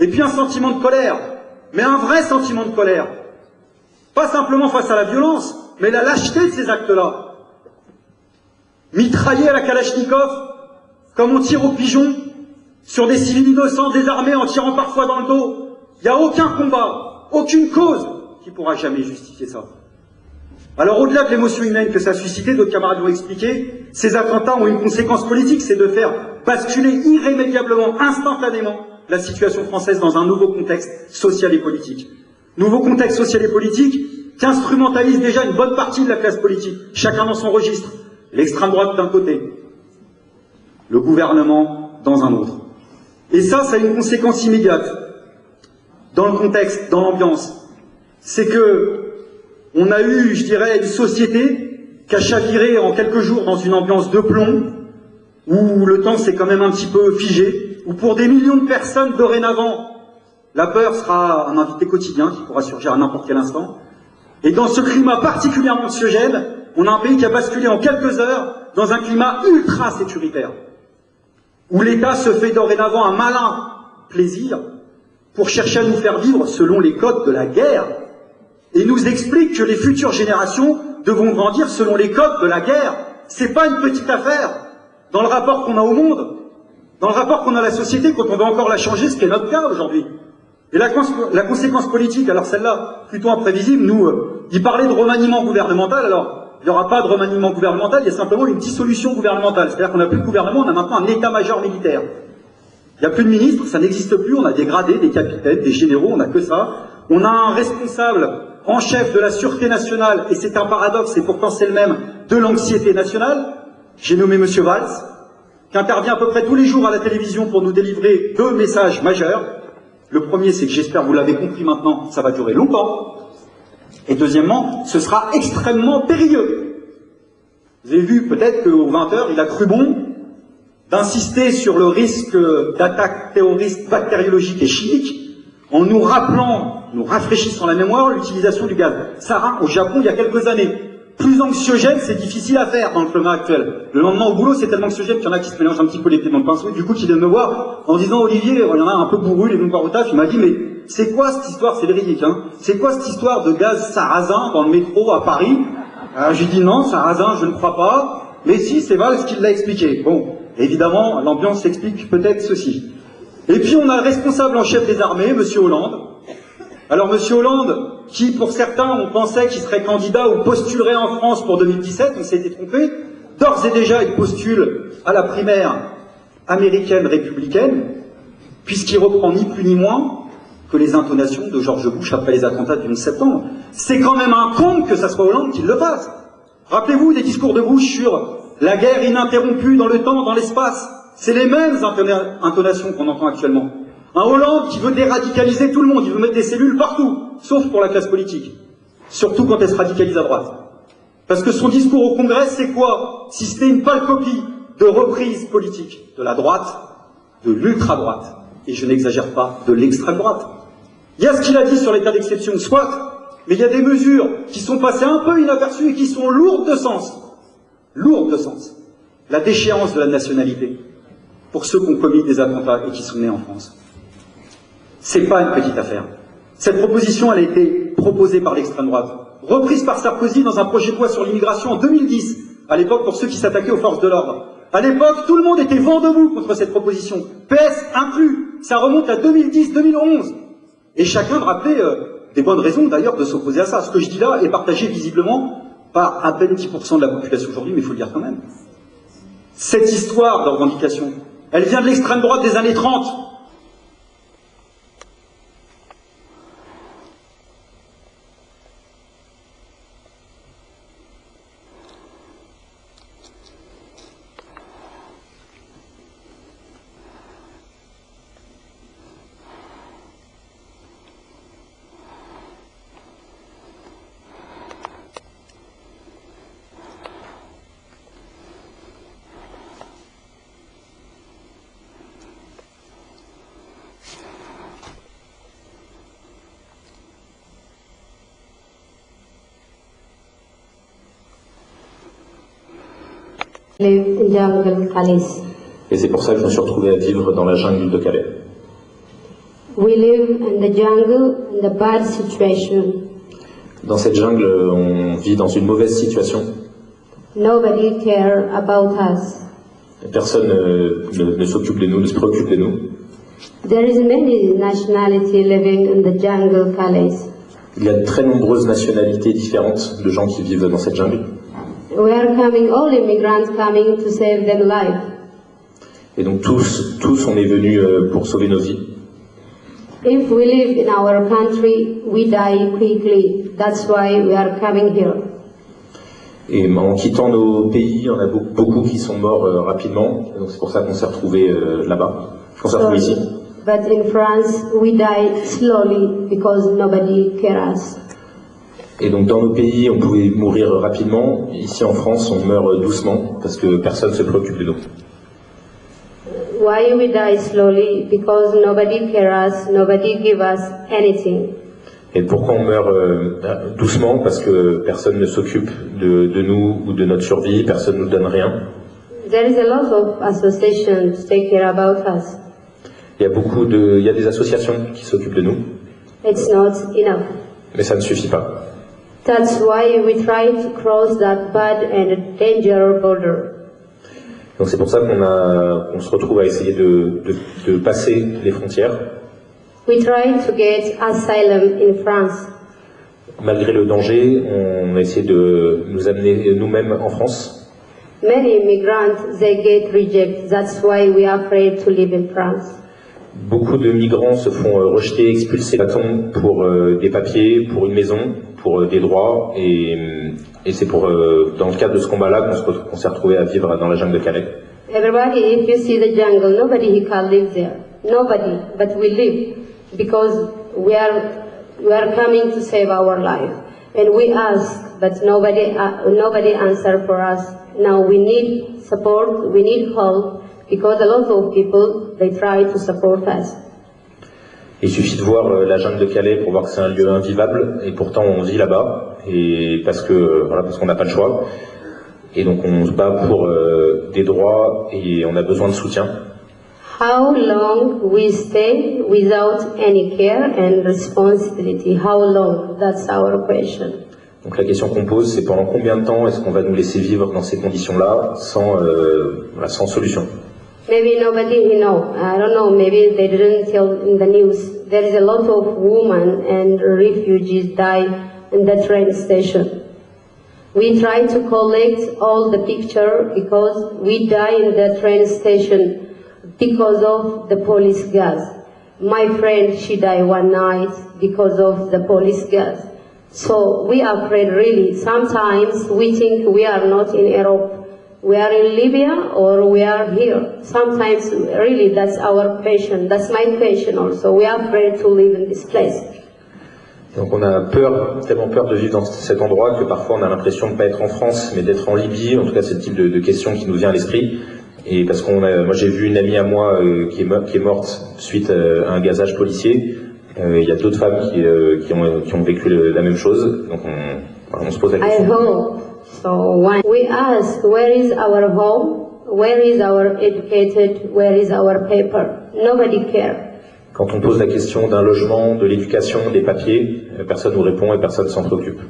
Et puis un sentiment de colère, mais un vrai sentiment de colère. Pas simplement face à la violence, mais la lâcheté de ces actes-là. Mitrailler à la Kalachnikov, comme on tire au pigeon, sur des civils innocents désarmés en tirant parfois dans le dos. Il n'y a aucun combat, aucune cause qui pourra jamais justifier ça. Alors au-delà de l'émotion humaine que ça a suscité, d'autres camarades l'ont expliqué, ces attentats ont une conséquence politique, c'est de faire basculer irrémédiablement, instantanément, la situation française dans un nouveau contexte social et politique. Nouveau contexte social et politique qu'instrumentalise déjà une bonne partie de la classe politique, chacun dans son registre. L'extrême droite d'un côté, le gouvernement dans un autre. Et ça a une conséquence immédiate dans le contexte, dans l'ambiance. C'est que on a eu, je dirais, une société qui a chaviré en quelques jours dans une ambiance de plomb, où le temps s'est quand même un petit peu figé, où pour des millions de personnes dorénavant, la peur sera un invité quotidien qui pourra surgir à n'importe quel instant. Et dans ce climat particulièrement anxiogène, on a un pays qui a basculé en quelques heures dans un climat ultra sécuritaire, où l'État se fait dorénavant un malin plaisir pour chercher à nous faire vivre selon les codes de la guerre, et nous explique que les futures générations devront grandir selon les codes de la guerre. C'est pas une petite affaire. dans le rapport qu'on a au monde, dans le rapport qu'on a à la société quand on veut encore la changer, ce qui est notre cas aujourd'hui. Et la conséquence politique, alors celle-là, plutôt imprévisible, nous, il parlait de remaniement gouvernemental, alors il n'y aura pas de remaniement gouvernemental, il y a simplement une dissolution gouvernementale. C'est-à-dire qu'on n'a plus de gouvernement, on a maintenant un état-major militaire. Il n'y a plus de ministres, ça n'existe plus, on a des gradés, des capitaines, des généraux, on n'a que ça. On a un responsable en chef de la sûreté nationale, et c'est un paradoxe, et pourtant c'est le même, de l'anxiété nationale. J'ai nommé M. Valls, qui intervient à peu près tous les jours à la télévision pour nous délivrer 2 messages majeurs. Le premier, c'est que j'espère que vous l'avez compris maintenant, ça va durer longtemps. Et deuxièmement, ce sera extrêmement périlleux. Vous avez vu peut-être qu'aux 20h, il a cru bon d'insister sur le risque d'attaque terroriste bactériologique et chimique en nous rappelant, nous rafraîchissant la mémoire, l'utilisation du gaz sarin au Japon il y a quelques années. Plus anxiogène, c'est difficile à faire dans le climat actuel. Le lendemain au boulot, c'est tellement anxiogène qu'il y en a qui se mélangent un petit peu les pieds dans le pinceau, et du coup qui viennent me voir en disant Olivier, il y en a un peu bourru, les voir au taf, il m'a dit mais c'est quoi cette histoire, c'est véridique, hein, c'est quoi cette histoire de gaz sarrasin dans le métro à Paris? J'ai dit non, sarrasin, je ne crois pas, mais si, c'est Valls qui l'a expliqué. Bon, évidemment, l'ambiance s'explique peut-être ceci. Et puis on a le responsable en chef des armées, M. Hollande. Alors M. Hollande, qui pour certains on pensait qu'il serait candidat ou postulerait en France pour 2017, on s'était trompé, d'ores et déjà il postule à la primaire américaine républicaine, puisqu'il reprend ni plus ni moins que les intonations de George Bush après les attentats du 11 septembre. C'est quand même un conte que ça soit Hollande qui le fasse. Rappelez-vous des discours de Bush sur la guerre ininterrompue dans le temps, dans l'espace. C'est les mêmes intonations qu'on entend actuellement. Un Hollande qui veut déradicaliser tout le monde, il veut mettre des cellules partout, sauf pour la classe politique. Surtout quand elle se radicalise à droite. Parce que son discours au Congrès, c'est quoi? Si c'était une pâle copie de reprise politique de la droite, de l'ultra-droite, et je n'exagère pas, de l'extrême droite. Il y a ce qu'il a dit sur l'état d'exception, soit, mais il y a des mesures qui sont passées un peu inaperçues et qui sont lourdes de sens. Lourdes de sens. La déchéance de la nationalité pour ceux qui ont commis des attentats et qui sont nés en France. C'est pas une petite affaire. Cette proposition, elle a été proposée par l'extrême droite, reprise par Sarkozy dans un projet de loi sur l'immigration en 2010, à l'époque pour ceux qui s'attaquaient aux forces de l'ordre. À l'époque, tout le monde était vent debout contre cette proposition, PS inclus. Ça remonte à 2010-2011. Et chacun me rappelait des bonnes raisons d'ailleurs de s'opposer à ça. Ce que je dis là est partagé visiblement par à peine 10% de la population aujourd'hui, mais il faut le dire quand même. Cette histoire de revendication, elle vient de l'extrême droite des années 30. Et c'est pour ça que je me suis retrouvé à vivre dans la jungle de Calais. We live in the jungle in the bad situation. Dans cette jungle, on vit dans une mauvaise situation. Nobody care about us. Personne ne s'occupe de nous, ne se préoccupe de nous. There is many nationality living in the jungle, Calais. Il y a de très nombreuses nationalités différentes de gens qui vivent dans cette jungle. We are coming, all immigrants coming to save their life. Et donc tous on est venus pour sauver nos vies. If we live in our country, we die quickly. That's why we are coming here. Et en quittant nos pays, il y en a beaucoup qui sont morts rapidement. Et donc c'est pour ça qu'on s'est retrouvés là-bas, qu'on s'est retrouvés ici. But in France, we die slowly because nobody cares us. Et donc dans nos pays, on pouvait mourir rapidement. Ici en France, on meurt doucement parce que personne ne se préoccupe de nous. Why we die slowly? Because nobody cares us, nobody give us anything. Et pourquoi on meurt doucement? Parce que personne ne s'occupe de nous ou de notre survie, personne ne nous donne rien. There is a lot of associations to take care about us. Il y a des associations qui s'occupent de nous. It's not enough. Mais ça ne suffit pas. That's why we try to cross that bad and dangerous border. Donc c'est pour ça qu'on se retrouve à essayer de passer les frontières. We tried to get asylum in France. Malgré le danger, on a essayé de nous amener nous-mêmes en France. Many immigrants, they get rejected. That's why we are afraid to live in France. Beaucoup de migrants se font rejeter, expulser pour des papiers, pour une maison, pour des droits, et c'est dans le cadre de ce combat-là qu'on s'est retrouvé à vivre dans la jungle de Calais. Everybody, if you see the jungle, nobody here can live there. Nobody, but we live because we are coming to save our life, and we ask, but nobody answer for us. Now we need support, we need help. Because a lot of people, they try to support us. Il suffit de voir la jungle de Calais pour voir que c'est un lieu invivable, et pourtant on vit là-bas, et parce qu'on n'a pas le choix. Et donc on se bat pour des droits, et on a besoin de soutien. How long we stay without any care and responsibility? How long? That's our question. Donc la question qu'on pose, c'est pendant combien de temps est-ce qu'on va nous laisser vivre dans ces conditions-là sans solution? Maybe nobody know. I don't know. Maybe they didn't tell in the news. There is a lot of women and refugees die in the train station. We try to collect all the picture because we die in the train station because of the police gas. My friend, she died one night because of the police gas. So we are afraid really. Sometimes we think we are not in Europe. We are in Libya or we are here. Sometimes really that's our passion. That's my passion also. We are afraid to live in this place. Donc on a tellement peur de vivre dans cet endroit que parfois on a l'impression de ne pas être en France, mais d'être en Libye. En tout cas, c'est le type de question qui nous vient à l'esprit. Et parce moi j'ai vu une amie à moi qui est morte suite à un gazage policier. Il y a d'autres femmes qui ont vécu la même chose. Donc on se pose la question. I hope. So when we ask, where is our home? Where is our educated? Where is our paper? Nobody cares. Quand on pose la question d'un logement, de l'éducation, des papiers, personne nous répond et personne s'en préoccupe.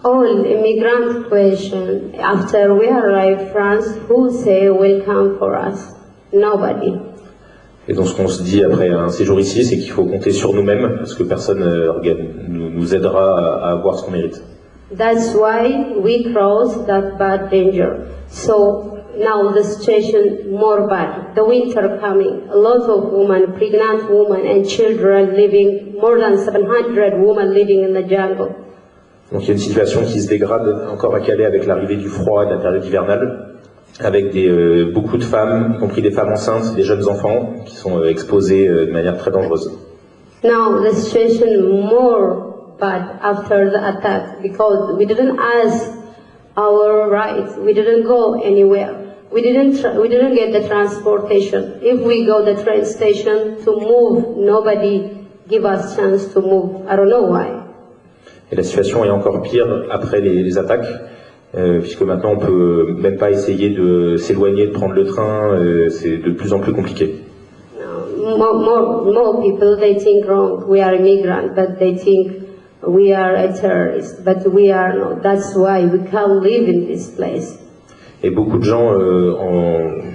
All immigrant question. After we arrive France, who say welcome for us? Nobody. Et donc ce qu'on se dit après un séjour ici, c'est qu'il faut compter sur nous-mêmes, parce que personne nous aidera à avoir ce qu'on mérite. That's why we cross that bad danger. So now the situation more bad. The winter coming. A lot of women, pregnant women and children living, more than 700 women living in the jungle. Donc il y a une situation qui se dégrade encore à Calais avec l'arrivée du froid, de la période hivernale, avec beaucoup de femmes, y compris des femmes enceintes, des jeunes enfants, qui sont exposés de manière très dangereuse. Now the situation more bad after the attack because we didn't ask our rights. We didn't go anywhere. We didn't get the transportation. If we go the train station to move, nobody give us chance to move. I don't know why. Et la situation est encore pire après les attaques, puisque maintenant on peut même pas essayer de s'éloigner, de prendre le train, c'est de plus en plus compliqué. More people, they think wrong. We are immigrants, but they think we are a terrorist, but we are not. That's why we can't live in this place. Et beaucoup de gens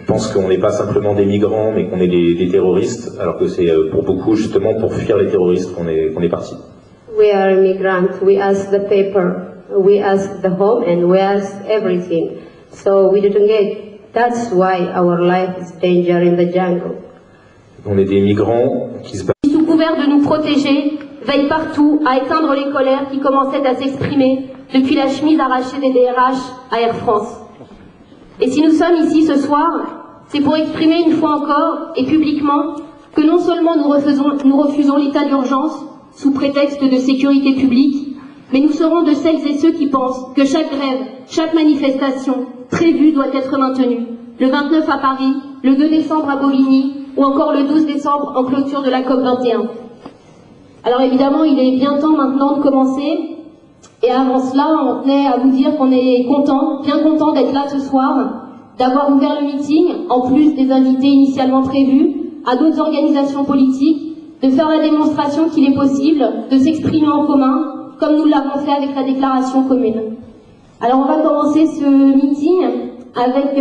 pensent qu'on n'est pas simplement des migrants, mais qu'on est des terroristes, alors que c'est pour beaucoup justement pour fuir les terroristes qu'on est parti. We are immigrants. We ask the paper, we ask the home, and we ask everything. So we didn't get. That's why our life is danger in the jungle. On est des migrants qui se battent. Sous couvert de nous protéger, veille partout à éteindre les colères qui commençaient à s'exprimer depuis la chemise arrachée des DRH à Air France. Et si nous sommes ici ce soir, c'est pour exprimer une fois encore et publiquement que non seulement nous refusons l'état d'urgence sous prétexte de sécurité publique, mais nous serons de celles et ceux qui pensent que chaque grève, chaque manifestation prévue doit être maintenue. Le 29 à Paris, le 2 décembre à Bobigny ou encore le 12 décembre en clôture de la COP21. Alors évidemment, il est bien temps maintenant de commencer. Et avant cela, on tenait à vous dire qu'on est content, bien content d'être là ce soir, d'avoir ouvert le meeting, en plus des invités initialement prévus, à d'autres organisations politiques, de faire la démonstration qu'il est possible de s'exprimer en commun, comme nous l'avons fait avec la déclaration commune. Alors on va commencer ce meeting avec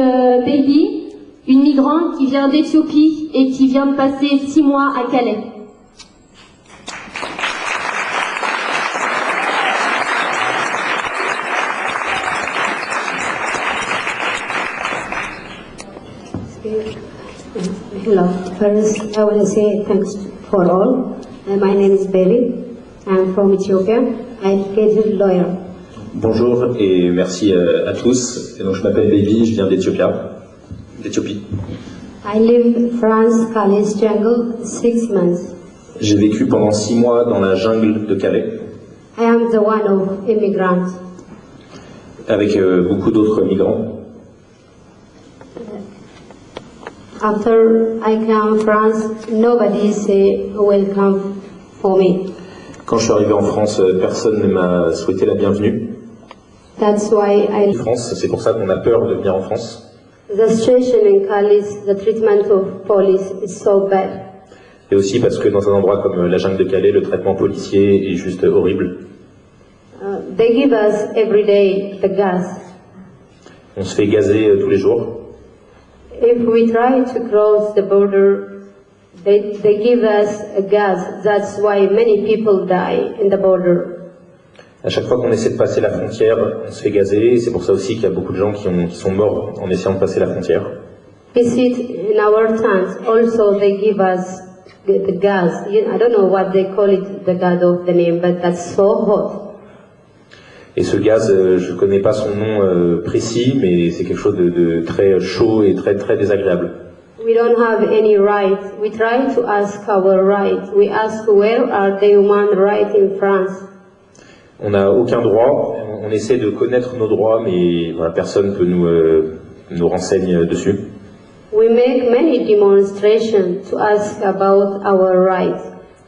Baby, une migrante qui vient d'Éthiopie et qui vient de passer 6 mois à Calais. Hello. First, I want to say thanks for all. My name is Baby. I'm from Ethiopia. I'm an educated lawyer. Bonjour et merci à tous. Et donc, je m'appelle Baby, je viens d'Éthiopie. I live in France, Calais jungle, 6 months. J'ai vécu pendant 6 mois dans la jungle de Calais. I am the one of immigrants. Avec beaucoup d'autres migrants. After I came France, nobody say welcome for me. Quand je suis arrivé en France, personne ne m'a souhaité la bienvenue. That's why France, c'est pour ça qu'on a peur de venir en France. The situation in Calais, the treatment of police is so bad. Et aussi parce que dans un endroit comme la jungle de Calais, le traitement policier est juste horrible. They give us every day the gas. On se fait gazer tous les jours. If we try to cross the border, they give us a gas. That's why many people die in the border. À chaque fois qu'on essaie de passer la frontière, on se fait gazer. Et c'est pour ça aussi qu'il y a beaucoup de gens qui sont morts en essayant de passer la frontière. Visit in our towns. Also, they give us the gas. I don't know what they call it, the gas of the name, but that's so hot. Et ce gaz, je ne connais pas son nom précis, mais c'est quelque chose de très chaud et très très désagréable. We don't have any right. We try to ask our right. We ask where are the human rights in France. On n'a aucun droit. On essaie de connaître nos droits, mais voilà, personne ne peut nous renseigne dessus. We make many demonstrations to ask about our rights,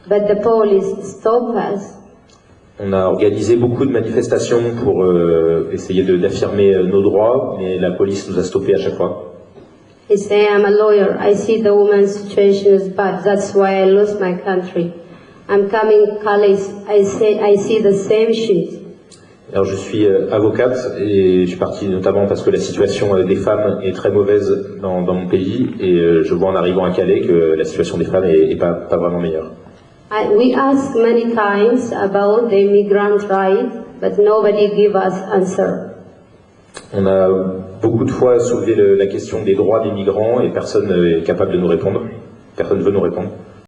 but the police stop us. On a organisé beaucoup de manifestations pour essayer d'affirmer nos droits, mais la police nous a stoppés à chaque fois. I say I'm a lawyer. I see the woman's situation is bad. That's why I lost my country. I'm coming Calais. I see the same shit. Alors je suis avocate et je suis partie notamment parce que la situation des femmes est très mauvaise dans mon pays et je vois en arrivant à Calais que la situation des femmes est pas vraiment meilleure. We ask many times about the immigrant right, but nobody give us answer. On a beaucoup de fois soulevé la question des droits des migrants et personne n'est capable de nous répondre. Personne ne veut nous répondre.